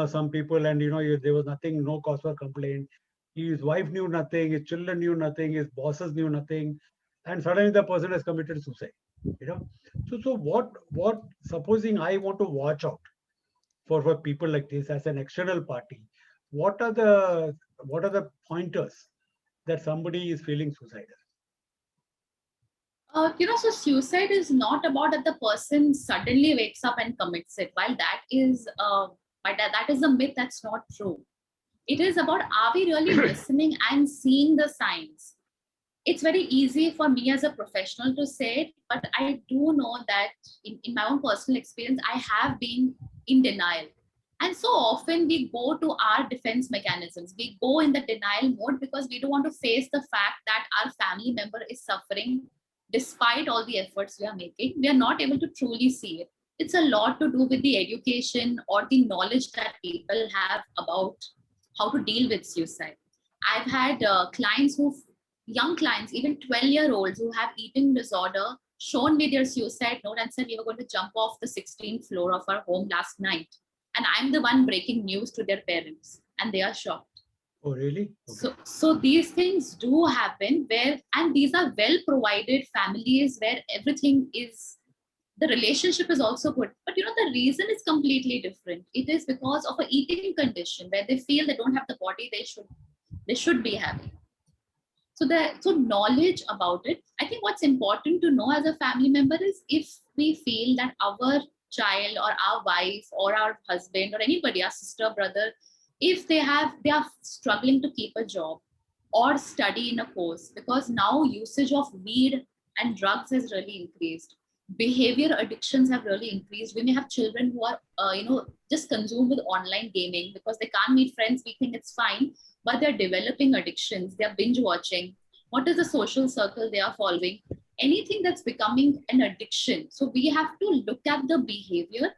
some people, and there was nothing, no cause for complaint, his wife knew nothing, his children knew nothing, his bosses knew nothing, and suddenly the person has committed suicide. So what supposing I want to watch out for people like this as an external party, what are the pointers that somebody is feeling suicidal? So suicide is not about that the person suddenly wakes up and commits it. While that is, but that is a myth, that's not true. It is about, are we really listening and seeing the signs? It's very easy for me as a professional to say it, but I do know that in my own personal experience, I have been in denial. And so often we go to our defense mechanisms. We go in the denial mode because we don't want to face the fact that our family member is suffering despite all the efforts we are making. We are not able to truly see it. It's a lot to do with the education or the knowledge that people have about how to deal with suicide. I've had young clients, even 12-year-olds who have eating disorder, shown me their suicide note and said, we were going to jump off the 16th floor of our home last night. And I'm the one breaking news to their parents, and they are shocked. Oh, really? Okay. So these things do happen and these are well provided families where everything is, the relationship is also good. But the reason is completely different. It is because of a eating condition where they feel they don't have the body they should be having. So knowledge about it. I think what's important to know as a family member is, if we feel that our child or our wife or our husband or anybody, our sister, brother, if they are struggling to keep a job or study in a course, because now usage of weed and drugs has really increased. Behavior addictions have really increased. We may have children who are, just consumed with online gaming because they can't meet friends. We think it's fine, but they're developing addictions. They're binge watching. What is the social circle they are following? Anything that's becoming an addiction. So we have to look at the behavior,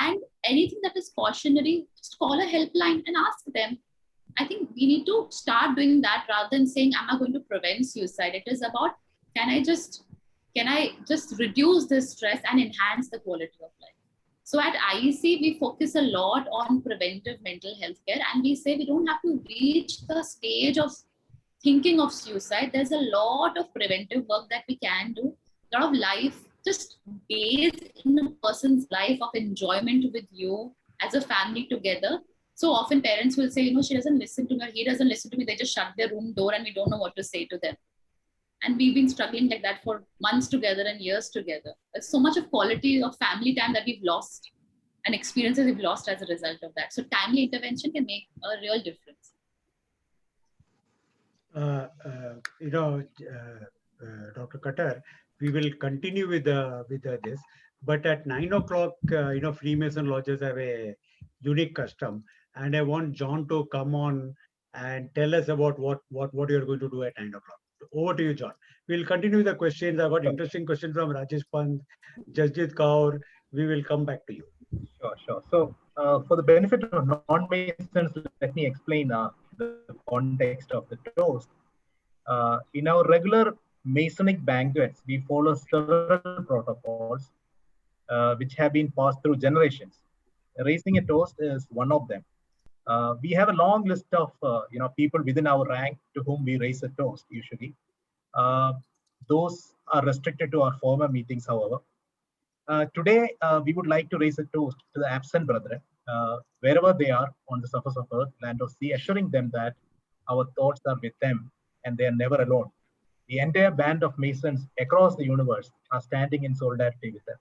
and anything that is cautionary, just call a helpline and ask them. I think we need to start doing that rather than saying, am I going to prevent suicide? It is about, can I just reduce this stress and enhance the quality of life? So at IEC, we focus a lot on preventive mental health care, and we say we don't have to reach the stage of thinking of suicide. There's a lot of preventive work that we can do. A lot of life, just days in a person's life of enjoyment with you as a family together. So often parents will say, she doesn't listen to me, or he doesn't listen to me. They just shut their room door and we don't know what to say to them. And we've been struggling like that for months together and years together. There's so much of quality of family time that we've lost, and experiences we've lost as a result of that. So timely intervention can make a real difference. Dr. Khattar, we will continue with this, but at 9 o'clock, Freemason lodges have a unique custom, and I want John to come on and tell us about what you're going to do at 9 o'clock. Over to you, John. We'll continue with the questions. I've got interesting questions from Rajesh Pant, Jasjit Kaur. We will come back to you. Sure. So, for the benefit of non-Masons, let me explain the context of the toast. In our regular Masonic banquets, we follow several protocols which have been passed through generations. Raising a toast is one of them. We have a long list of people within our rank to whom we raise a toast usually. Those are restricted to our former meetings, however. Today, we would like to raise a toast to the absent brethren, wherever they are on the surface of earth, land or sea, assuring them that our thoughts are with them and they are never alone. The entire band of Masons across the universe are standing in solidarity with them.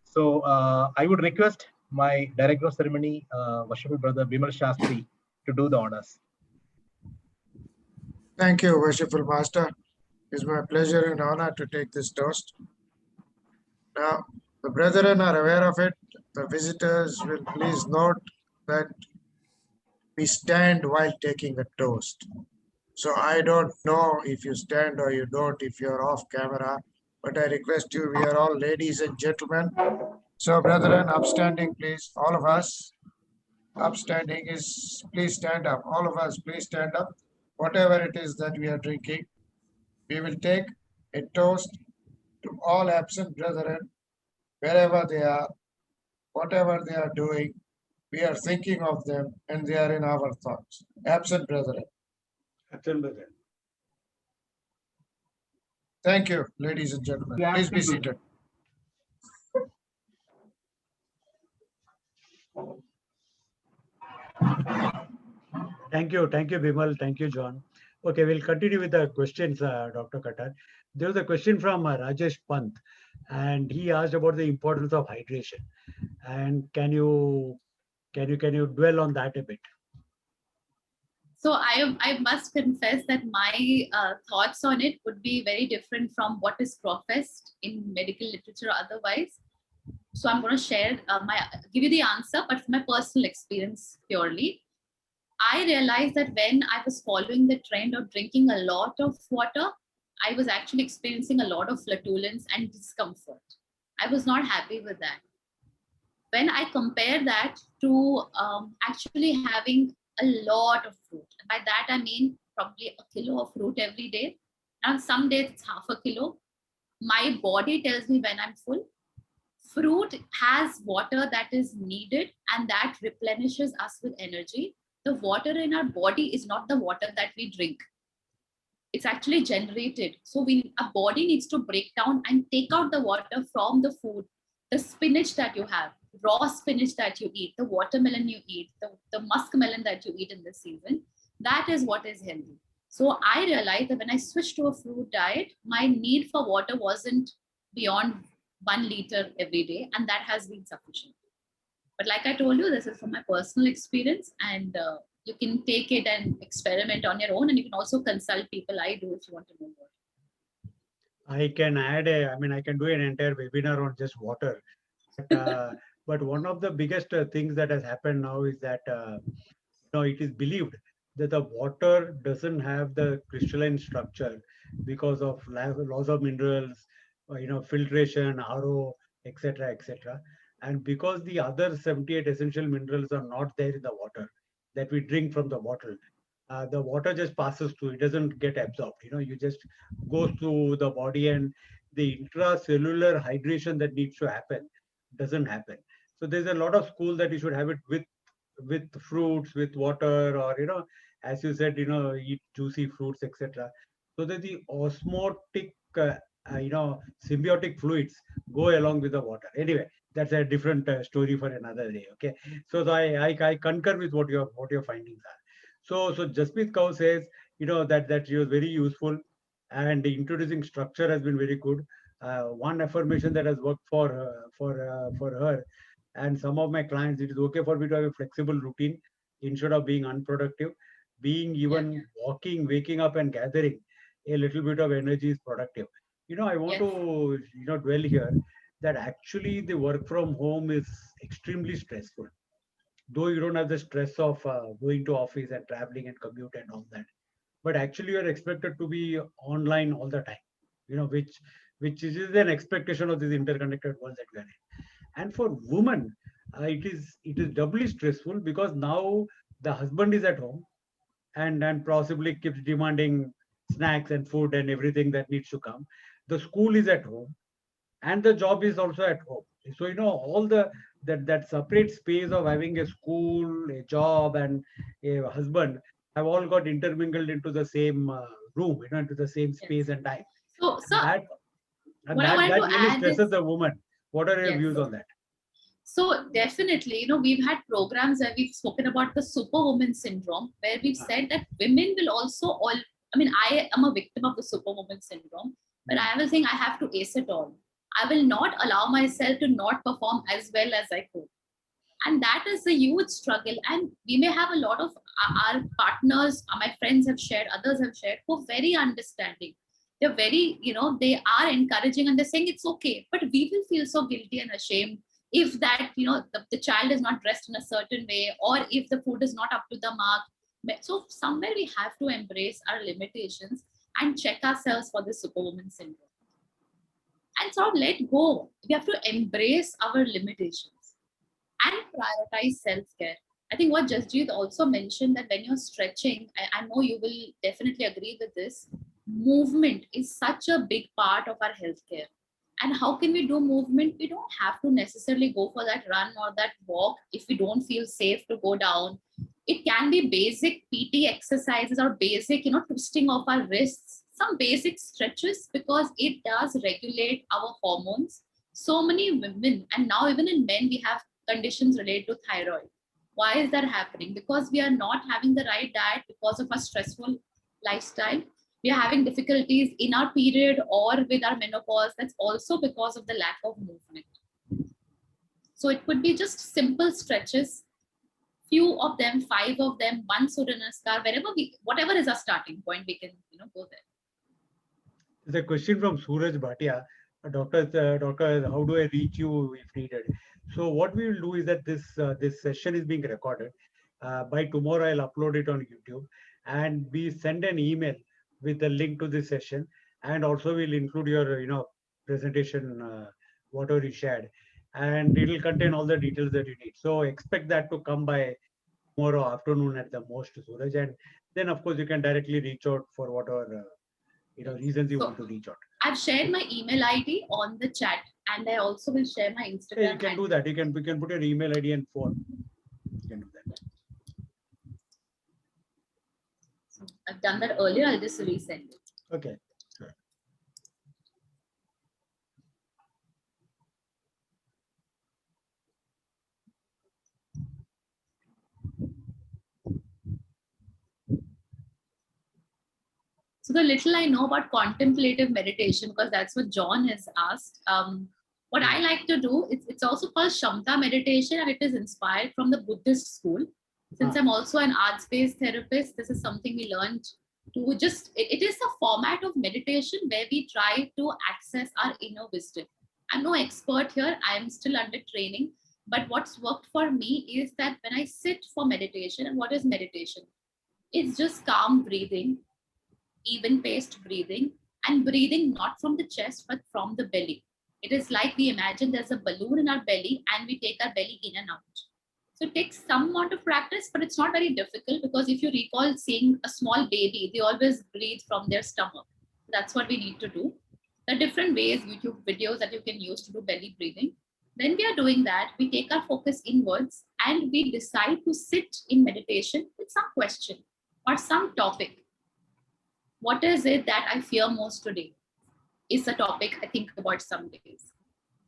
So I would request my director of ceremony, worshipful brother Bimal Shastri, to do the honors. Thank you, worshipful master. It's my pleasure and honor to take this toast. Now, the brethren are aware of it. The visitors will please note that we stand while taking a toast. So I don't know if you stand or you don't, if you're off camera, but I request you, we are all ladies and gentlemen. So brethren, upstanding, please, all of us. Upstanding is, please stand up. All of us, please stand up. Whatever it is that we are drinking, we will take a toast to all absent brethren, wherever they are, whatever they are doing, we are thinking of them and they are in our thoughts. Absent brethren. Absent brethren. Thank you, ladies and gentlemen. Please be seated. Thank you, Bimal. Thank you, John. Okay, we'll continue with the questions, Dr. Khattar. There was a question from Rajesh Pant, and he asked about the importance of hydration. And can you dwell on that a bit? So I must confess that my thoughts on it would be very different from what is professed in medical literature otherwise. So I'm going to share give you the answer, but from my personal experience purely. I realized that when I was following the trend of drinking a lot of water, I was actually experiencing a lot of flatulence and discomfort. I was not happy with that. When I compare that to actually having a lot of fruit, by that I mean probably a kilo of fruit every day, and some days it's half a kilo. My body tells me when I'm full. Fruit has water that is needed and that replenishes us with energy. The water in our body is not the water that we drink. It's actually generated. So our body needs to break down and take out the water from the food, the spinach that you have, raw spinach that you eat, the watermelon you eat, the muskmelon that you eat in this season. That is what is healthy. So I realized that when I switched to a fruit diet, my need for water wasn't beyond 1 liter every day, and that has been sufficient. But like I told you, this is from my personal experience, and you can take it and experiment on your own, and you can also consult people. I do if you want to know more. I can add I can do an entire webinar on just water. But one of the biggest things that has happened now is that it is believed that the water doesn't have the crystalline structure because of loss of minerals, filtration, RO, etc., etc. And because the other 78 essential minerals are not there in the water that we drink from the bottle, the water just passes through. It doesn't get absorbed. You just goes through the body, and the intracellular hydration that needs to happen doesn't happen. So there's a lot of school that you should have it with fruits, with water, or as you said, eat juicy fruits, etc. So that the osmotic, symbiotic fluids go along with the water. Anyway, that's a different story for another day. Okay, so I concur with what your findings are. So Jasprit Kaur says, that she was very useful, and the introducing structure has been very good. One affirmation that has worked for her and some of my clients, it is okay for me to have a flexible routine instead of being unproductive. Being even walking, waking up and gathering a little bit of energy is productive. I want to dwell here that actually the work from home is extremely stressful. Though you don't have the stress of going to office and traveling and commute and all that, but actually you are expected to be online all the time, which is an expectation of this interconnected world that we are in. And for women, it is doubly stressful because now the husband is at home and possibly keeps demanding snacks and food and everything that needs to come. The school is at home and the job is also at home. So all that separate space of having a school, a job, and a husband have all got intermingled into the same room, into the same space and time. So that what I wanted that to really add stresses is, the woman. What are your Yes. views on that? So definitely, we've had programs where we've spoken about the superwoman syndrome, where we've said that women will also I am a victim of the superwoman syndrome, but I will think I have to ace it all. I will not allow myself to not perform as well as I could. And that is a huge struggle. And we may have a lot of our partners, my friends have shared, others have shared, who are very understanding. They're very, they are encouraging and they're saying it's okay, but we will feel so guilty and ashamed if that, the child is not dressed in a certain way, or if the food is not up to the mark. So somewhere we have to embrace our limitations and check ourselves for the superwoman syndrome. And sort of let go. We have to embrace our limitations and prioritize self-care. I think what Jasjeet also mentioned, that when you're stretching, I know you will definitely agree with this, movement is such a big part of our healthcare. And how can we do movement? We don't have to necessarily go for that run or that walk if we don't feel safe to go down. It can be basic PT exercises or basic, twisting of our wrists, some basic stretches, because it does regulate our hormones. So many women, and now even in men, we have conditions related to thyroid. Why is that happening? Because we are not having the right diet because of our stressful lifestyle. We are having difficulties in our period or with our menopause. That's also because of the lack of movement. So it could be just simple stretches, few of them, 5 of them, one Surya Namaskar, whatever is our starting point, we can go there. There's a question from Suraj Bhatia. Doctor, how do I reach you if needed? So what we will do is that this session is being recorded. By tomorrow, I'll upload it on YouTube, and we send an email with the link to this session, and also we'll include your presentation, whatever you shared, and it will contain all the details that you need. So expect that to come by tomorrow afternoon at the most, Suraj, and then of course you can directly reach out for whatever reasons you want to reach out. I've shared my email ID on the chat, and I also will share my Instagram. Yeah, you can do that. We can put your email ID and phone. You can do that. So I've done that earlier. I'll just resend it. Okay. Sure. So the little I know about contemplative meditation, because that's what John has asked. What I like to do, it's also called Shamta meditation, and it is inspired from the Buddhist school. Since I'm also an arts-based therapist, this is something we learned to just, it is a format of meditation where we try to access our inner wisdom. I'm no expert here. I'm still under training. But what's worked for me is that when I sit for meditation, and what is meditation? It's just calm breathing, even paced breathing, and breathing not from the chest but from the belly. It is like we imagine there's a balloon in our belly and we take our belly in and out. So it takes some amount of practice, but it's not very difficult, because if you recall seeing a small baby, they always breathe from their stomach. That's what we need to do. There are different ways, YouTube videos that you can use to do belly breathing. When we are doing that, we take our focus inwards and we decide to sit in meditation with some question or some topic. What is it that I fear most today? Is a topic I think about some days.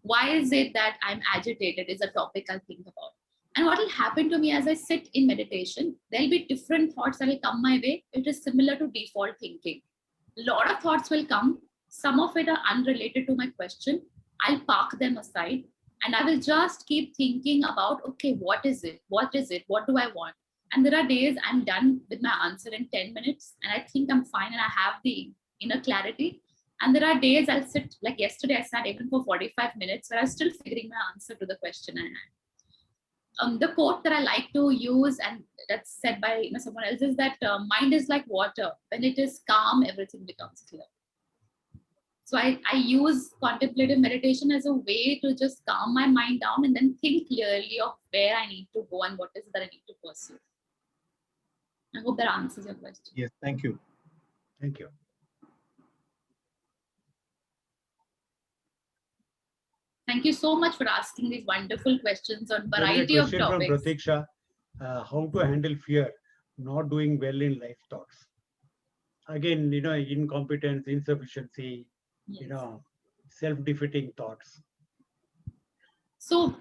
Why is it that I'm agitated? Is a topic I'll think about. And what will happen to me as I sit in meditation, there'll be different thoughts that will come my way. It is similar to default thinking. A lot of thoughts will come. Some of it are unrelated to my question. I'll park them aside and I will just keep thinking about, okay, what is it? What is it? What do I want? And there are days I'm done with my answer in 10 minutes and I think I'm fine and I have the inner clarity. And there are days I'll sit, like yesterday, I sat even for 45 minutes where I was still figuring my answer to the question I had. The quote that I like to use, and that's said by someone else, is that mind is like water. When it is calm, everything becomes clear. So I use contemplative meditation as a way to just calm my mind down and then think clearly of where I need to go and what is it that I need to pursue. I hope that answers your question. Yes, thank you. Thank you. Thank you so much for asking these wonderful questions on variety of topics. From Pratiksha, how to handle fear, not doing well in life thoughts. Again, incompetence, insufficiency, Yes. Self-defeating thoughts. So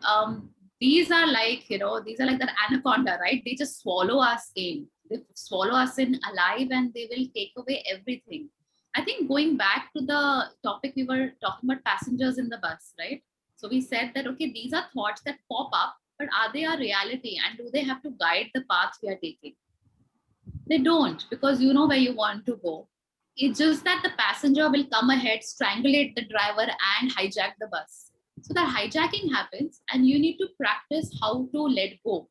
these are like, these are like that anaconda, right? They just swallow us in. They swallow us in alive and they will take away everything. I think going back to the topic, we were talking about passengers in the bus, right? So we said that, okay, these are thoughts that pop up, but are they a reality? And do they have to guide the path we are taking? They don't, because you know where you want to go. It's just that the passenger will come ahead, strangulate the driver, and hijack the bus. So that hijacking happens, and you need to practice how to let go.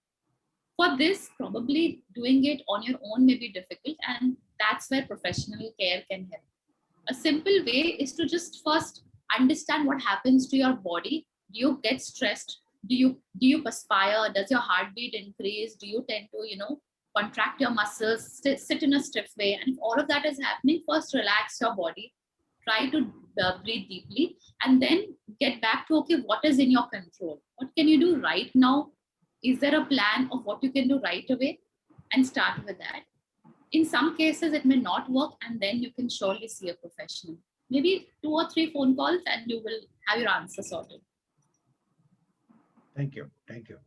For this, probably doing it on your own may be difficult, and that's where professional care can help. A simple way is to just first understand what happens to your body. Do you get stressed? Do you perspire? Does your heartbeat increase? Do you tend to contract your muscles, sit in a stiff way? And if all of that is happening, first relax your body, try to breathe deeply, and then get back to, okay, what is in your control? What can you do right now? Is there a plan of what you can do right away? And start with that. In some cases, it may not work, and then you can surely see a professional. Maybe 2 or 3 phone calls, and you will have your answer sorted. Thank you. Thank you.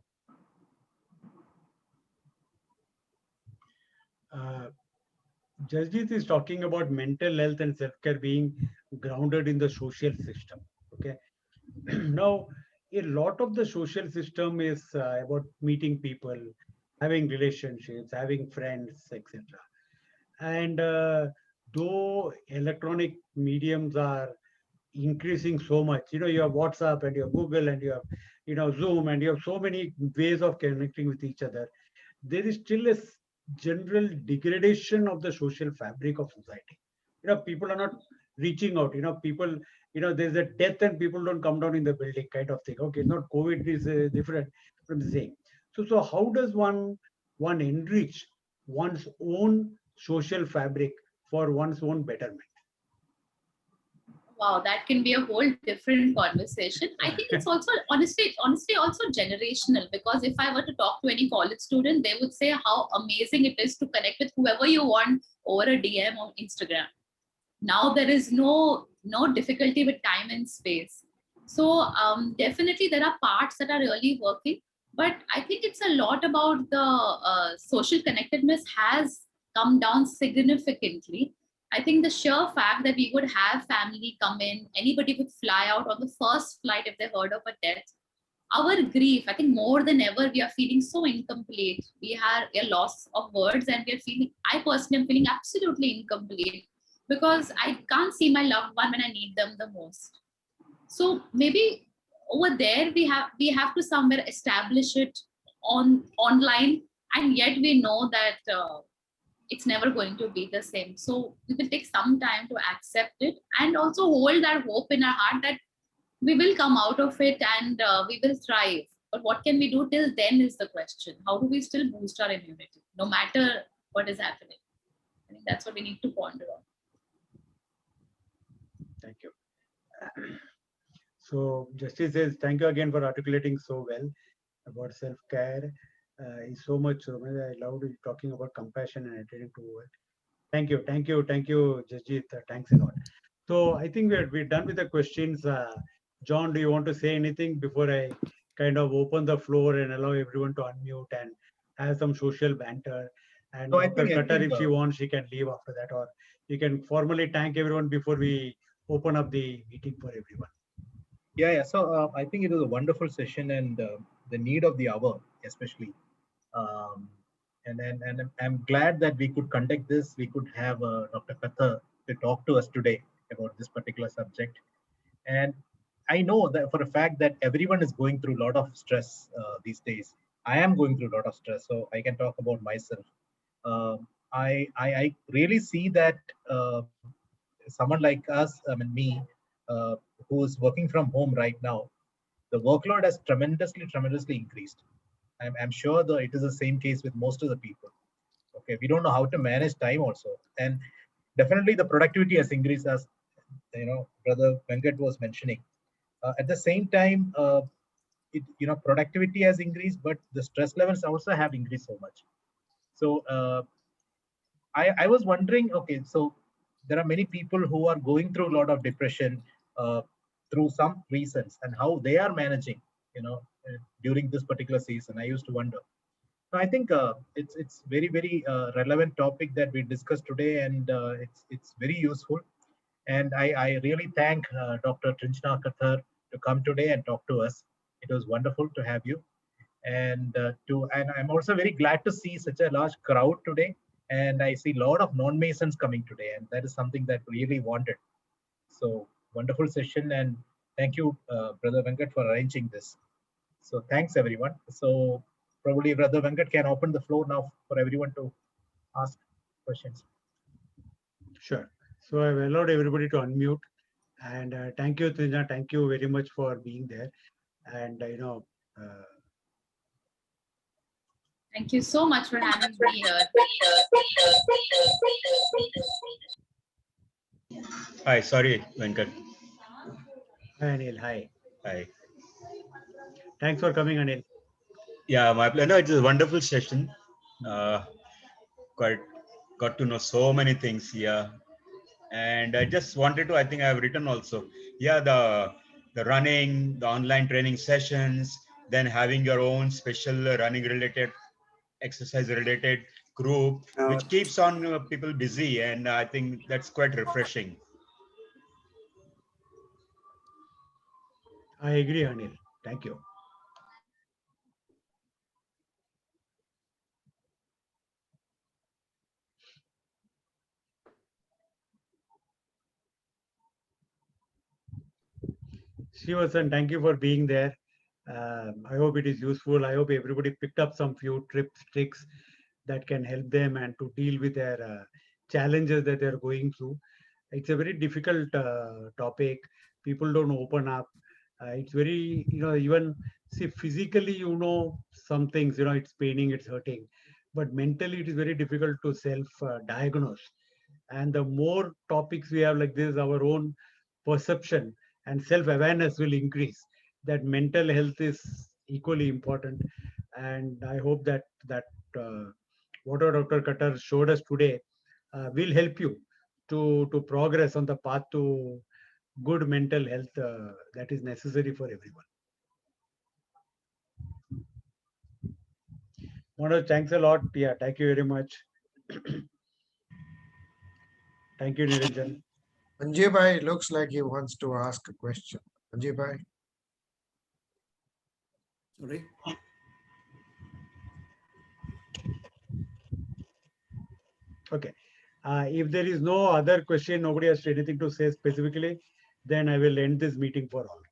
Jasjit is talking about mental health and self-care being grounded in the social system. Okay. Now, a lot of the social system is about meeting people, having relationships, having friends, etc. And though electronic mediums are increasing so much, you have WhatsApp and you have Google and you have, Zoom, and you have so many ways of connecting with each other, there is still a general degradation of the social fabric of society. People are not reaching out. People, there's a death and people don't come down in the building kind of thing. Okay, not COVID is different from the same. So how does one enrich one's own social fabric for one's own betterment? Wow, that can be a whole different conversation. I think it's also honestly also generational, because if I were to talk to any college student, they would say how amazing it is to connect with whoever you want over a DM on Instagram. Now there is no difficulty with time and space. So definitely there are parts that are really working, but I think it's a lot about the social connectedness has come down significantly. I think the sheer fact that we would have family come in, anybody would fly out on the first flight if they heard of a death. Our grief, I think more than ever, we are feeling so incomplete. We have a loss of words, and we are feeling, I personally am feeling absolutely incomplete, because I can't see my loved one when I need them the most. So maybe over there we have to somewhere establish it online, and yet we know that it's never going to be the same. So we will take some time to accept it, and also hold that hope in our heart that we will come out of it, and we will thrive. But what can we do till then is the question. How do we still boost our immunity no matter what is happening? I think that's what we need to ponder on. Thank you. So Justice says, thank you again for articulating so well about self-care. Is so much. I loved you talking about compassion and attending to it. Thank you, Jasjit. Thanks a lot. So I think we're done with the questions. John, do you want to say anything before I kind of open the floor and allow everyone to unmute and have some social banter? And No, Dr. Khattar, if she uh, wants, she can leave after that, or you can formally thank everyone before we open up the meeting for everyone. Yeah. So I think it was a wonderful session, and the need of the hour, especially. Um, and I'm glad that we could conduct this. We could have Dr. Khattar to talk to us today about this particular subject. And I know that for a fact that everyone is going through a lot of stress these days. I am going through a lot of stress, so I can talk about myself. I really see that someone like us, I mean me, uh, who is working from home right now, the workload has tremendously increased. I'm sure that it is the same case with most of the people. Okay, we don't know how to manage time also, and definitely the productivity has increased, as Brother Venkat was mentioning. At the same time, productivity has increased, but the stress levels also have increased so much. So I was wondering, okay, so there are many people who are going through a lot of depression through some reasons, and how they are managing, during this particular season. I used to wonder. So I think it's very relevant topic that we discussed today, and it's very useful. And I really thank Dr. Trinjhna Khattar to come today and talk to us. It was wonderful to have you, and I'm also very glad to see such a large crowd today. And I see a lot of non-Masons coming today, and that is something that really wanted. So wonderful session, and thank you, Brother Venkat, for arranging this. So thanks everyone. So probably Brother Venkat can open the floor now for everyone to ask questions. Sure. So I've allowed everybody to unmute. And thank you, Trinjhna. Thank you very much for being there. And Thank you so much for having me here. Hi, sorry, Venkat. hi, Anil. Hi. Hi. Thanks for coming, Anil. Yeah, my pleasure. No, it's a wonderful session. Quite got to know so many things here, and I just wanted to. I think I have written also. Yeah, the running, the online training sessions, then having your own special running related, exercise related group, which keeps on people busy, and I think that's quite refreshing. I agree, Anil. Thank you. Shivasan, thank you for being there. I hope it is useful. I hope everybody picked up some few tips, tricks that can help them and to deal with their challenges that they're going through. It's a very difficult topic. People don't open up. It's very, even see physically, some things, it's paining, it's hurting, but mentally it is very difficult to self-diagnose. And the more topics we have like this, our own perception and self-awareness will increase. That mental health is equally important, and I hope that whatever Dr. Khattar showed us today will help you to progress on the path to good mental health that is necessary for everyone. Manoj, thanks a lot. Yeah, thank you very much. Thank you, Niranjan. Anjay Bhai looks like he wants to ask a question. Anjay Bhai. Sorry. Okay. If there is no other question, nobody has anything to say specifically, then I will end this meeting for all.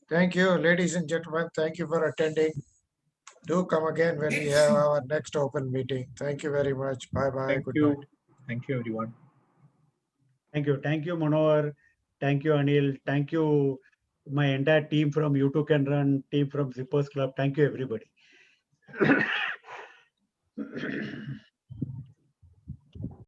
Thank you, ladies and gentlemen. Thank you for attending. Do come again when we have our next open meeting. Thank you very much. Bye-bye. Thank Good you. night. Thank you, everyone. Thank you. Thank you, Manohar. Thank you, Anil. Thank you, my entire team from You Can Run, team from Zippers Club. Thank you, everybody.